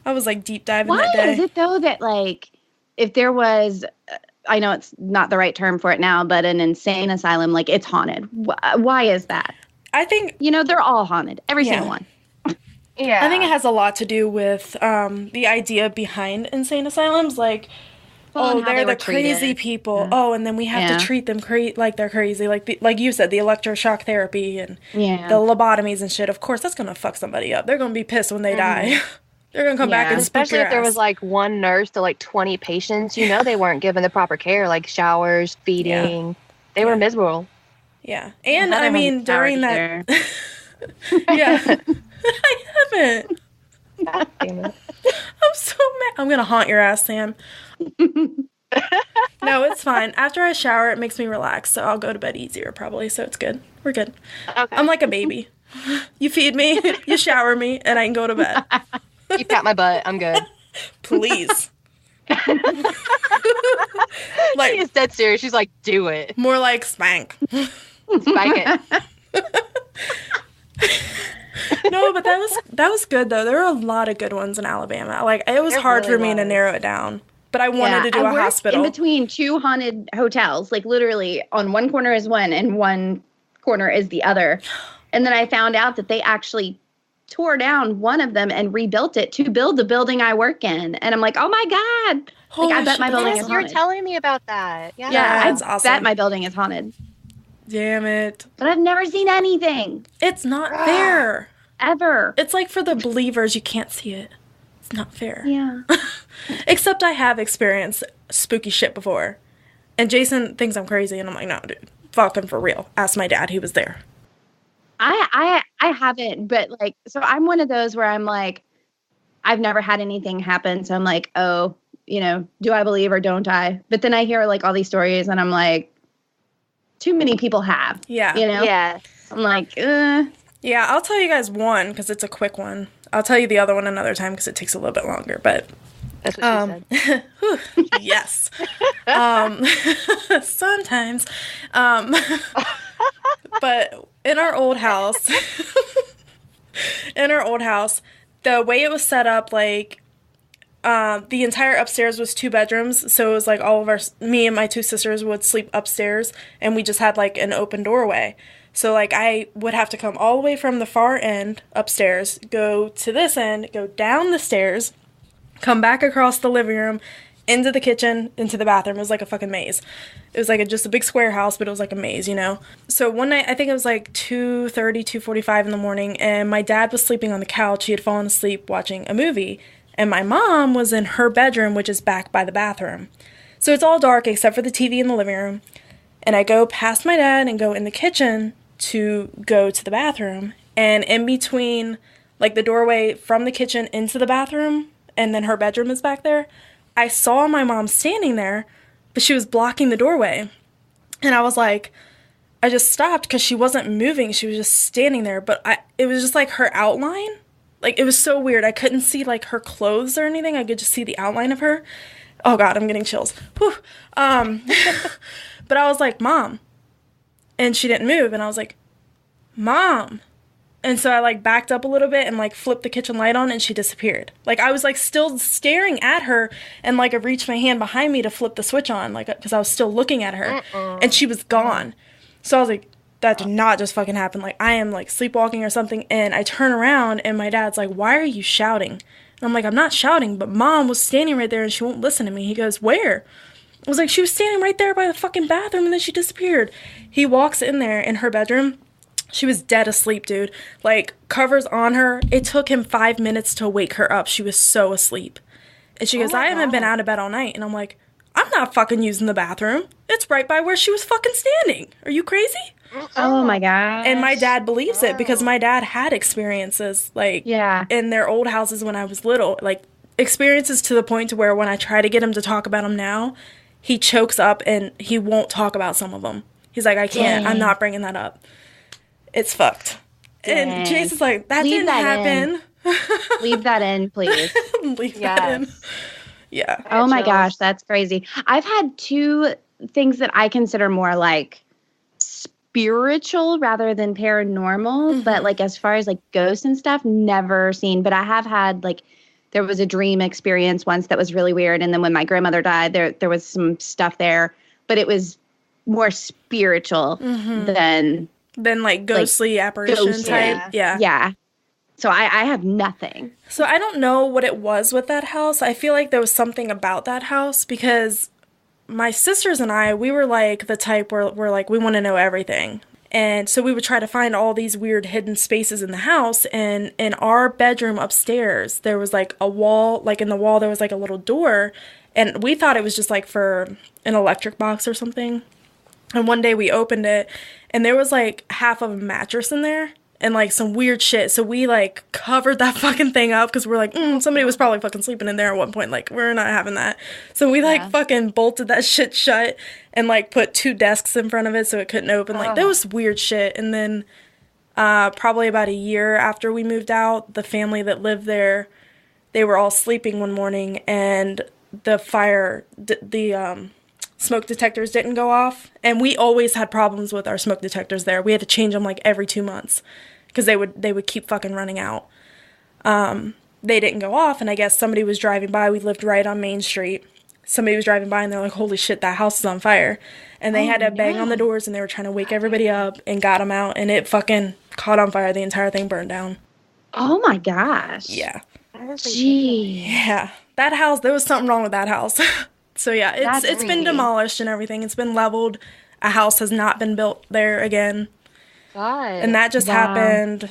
I was like deep diving Why that day. is it though that like, if there was, I know it's not the right term for it now, but an insane asylum, like it's haunted. Why is that? I think You know, they're all haunted. Every single one. Yeah. I think it has a lot to do with the idea behind insane asylums, like, Well, and how they're they were the crazy treated. people. Yeah. Oh, and then we have Yeah. to treat them like they're crazy, like you said, the electroshock therapy and Yeah. the lobotomies and shit. Of course, that's gonna fuck somebody up. They're gonna be pissed when they die. They're gonna come back Yeah. and spook Especially your if there ass. was like one nurse to like 20 patients, you know, they weren't given the proper care, like showers, feeding. They were miserable. Yeah, and I I haven't mean during showered that, yeah, I haven't. God damn it. I'm so mad. I'm gonna haunt your ass, Sam. No, it's fine. After I shower, it makes me relax, so I'll go to bed easier probably. So it's good. We're good. Okay. I'm like a baby. You feed me, you shower me, and I can go to bed. You pat my butt. I'm good. Please. She Like is dead serious. She's like, do it. more like spank. Spike it. No, but that was good though. There were a lot of good ones in Alabama. Like, it was There hard really for me to was. narrow it down. But I wanted to do I a worked hospital. in between two haunted hotels. Like literally on one corner is one and one corner is the other. And then I found out that they actually tore down one of them and rebuilt it to build the building I work in. And I'm like, oh my God. Holy I bet my shit, building that's is You were haunted. telling me about that. Yeah. Yeah. I That's awesome. bet my building is haunted. Damn it. But I've never seen anything It's not fair. ever. It's like for the believers, you can't see it. It's not fair. Yeah. Except I have experienced spooky shit before. And Jason thinks I'm crazy, and I'm like, no, dude. Fucking for real. Ask my dad, he was there. I haven't, but like, so I'm one of those where I'm like, I've never had anything happen. So I'm like, oh, you know, do I believe or don't I? But then I hear like all these stories and I'm like, too many people have. Yeah. You know? Yeah. I'm like, Yeah, I'll tell you guys one because it's a quick one. I'll tell you the other one another time because it takes a little bit longer. But That's what she said. yes, sometimes. But in our old house, the way it was set up, like the entire upstairs was 2 bedrooms. So it was like all of me and my 2 sisters would sleep upstairs, and we just had like an open doorway. So, like, I would have to come all the way from the far end upstairs, go to this end, go down the stairs, come back across the living room, into the kitchen, into the bathroom. It was like a fucking maze. It was like just a big square house, but it was like a maze, you know? So one night, I think it was like 2:30, 2:45 in the morning, and my dad was sleeping on the couch. He had fallen asleep watching a movie, and my mom was in her bedroom, which is back by the bathroom. So it's all dark except for the TV in the living room. And I go past my dad and go in the kitchen to go to the bathroom, and in between, like, the doorway from the kitchen into the bathroom and then her bedroom is back there, I saw my mom standing there, but she was blocking the doorway. And I was like, I just stopped because she wasn't moving. She was just standing there, but it was just like her outline. Like, it was so weird. I couldn't see like her clothes or anything. I could just see the outline of her. Oh God, I'm getting chills. Whew. But I was like, Mom. And she didn't move. And I was like, Mom. And so I like backed up a little bit and like flipped the kitchen light on, and she disappeared. Like, I was like still staring at her, and like I reached my hand behind me to flip the switch on, like, because I was still looking at her, and she was gone. So I was like, that did not just fucking happen. Like, I am like sleepwalking or something. And I turn around and my dad's like, why are you shouting? And I'm like, I'm not shouting, but Mom was standing right there and she won't listen to me. He goes, where? I was like, she was standing right there by the fucking bathroom, and then she disappeared. He walks in there in her bedroom. She was dead asleep, dude. Like, covers on her. It took him 5 minutes to wake her up. She was so asleep. And she goes, I haven't been out of bed all night. And I'm like, I'm not fucking using the bathroom. It's right by where she was fucking standing. Are you crazy? oh my God. And my dad believes it because my dad had experiences, like, in their old houses when I was little. Like, experiences to the point to where when I try to get him to talk about them now, he chokes up and he won't talk about some of them. He's like, I can't. Dang. I'm not bringing that up. It's fucked. Dang. And Jason's like, that Leave didn't that happen. Leave that in, please. Leave that in. Yeah. Oh my gosh, that's crazy. I've had 2 things that I consider more like spiritual rather than paranormal, but like as far as like ghosts and stuff, never seen. But I have had like, there was a dream experience once that was really weird. And then when my grandmother died, there was some stuff there, but it was more spiritual than like ghostly apparition type. Yeah. Yeah. So I have nothing. So I don't know what it was with that house. I feel like there was something about that house because my sisters and I, we were like the type where we're like, we want to know everything. And so we would try to find all these weird hidden spaces in the house. And in our bedroom upstairs, there was like a wall, like in the wall, there was like a little door. And we thought it was just like for an electric box or something. And one day we opened it and there was like half of a mattress in there and like some weird shit. So we like covered that fucking thing up because we're like, somebody was probably fucking sleeping in there at one point. Like, we're not having that. So we like fucking bolted that shit shut and like put 2 desks in front of it so it couldn't open. Like, there was weird shit. And then probably about a year after we moved out, the family that lived there, they were all sleeping one morning and the smoke detectors didn't go off, and we always had problems with our smoke detectors there. We had to change them like every 2 months because they would keep fucking running out. They didn't go off, and I guess somebody was driving by. We lived right on Main Street. Somebody was driving by and they're like, holy shit, that house is on fire. And they had to bang on the doors and they were trying to wake everybody up and got them out, and it fucking caught on fire. The entire thing burned down. Oh my gosh. Yeah. Gee. Yeah. That house, there was something wrong with that house. So yeah, it's been demolished and everything. It's been leveled. A house has not been built there again. God. And that just happened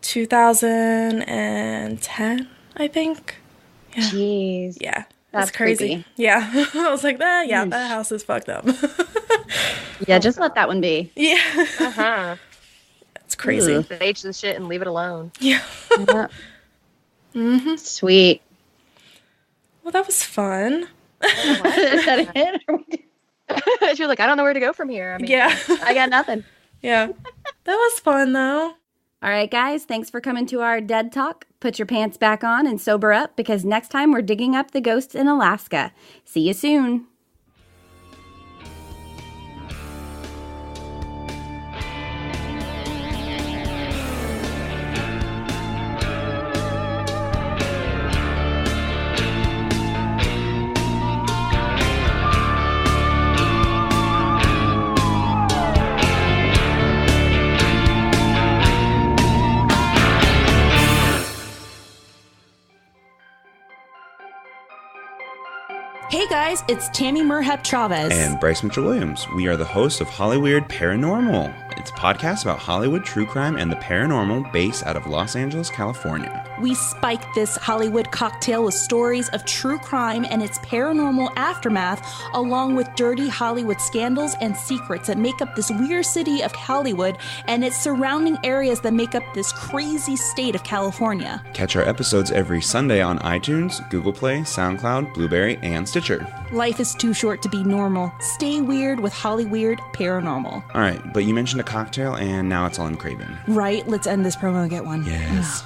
2010, I think. Yeah. Jeez. Yeah. That's crazy. creepy. Yeah. I was like, that house is fucked up. Yeah, just let that one be. Yeah. Uh-huh. It's crazy. Sage the shit and leave it alone. Yeah. Yeah. Sweet. Well, that was fun. Is that it? She was like, I don't know where to go from here. I mean, Yeah. I got nothing. Yeah. That was fun, though. All right, guys, thanks for coming to our Dead Talk. Put your pants back on and sober up, because next time we're digging up the ghosts in Alaska. See you soon. Hey guys, it's Tammy Merhep Chavez. And Bryce Mitchell-Williams. We are the hosts of Hollyweird Paranormal. It's a podcast about Hollywood true crime and the paranormal based out of Los Angeles, California. We spike this Hollywood cocktail with stories of true crime and its paranormal aftermath, along with dirty Hollywood scandals and secrets that make up this weird city of Hollywood and its surrounding areas that make up this crazy state of California. Catch our episodes every Sunday on iTunes, Google Play, SoundCloud, Blueberry, and Stitcher. Life is too short to be normal. Stay weird with Hollyweird Paranormal. All right, but you mentioned a cocktail, and now it's all I'm craving. Right? Let's end this promo and get one. Yes.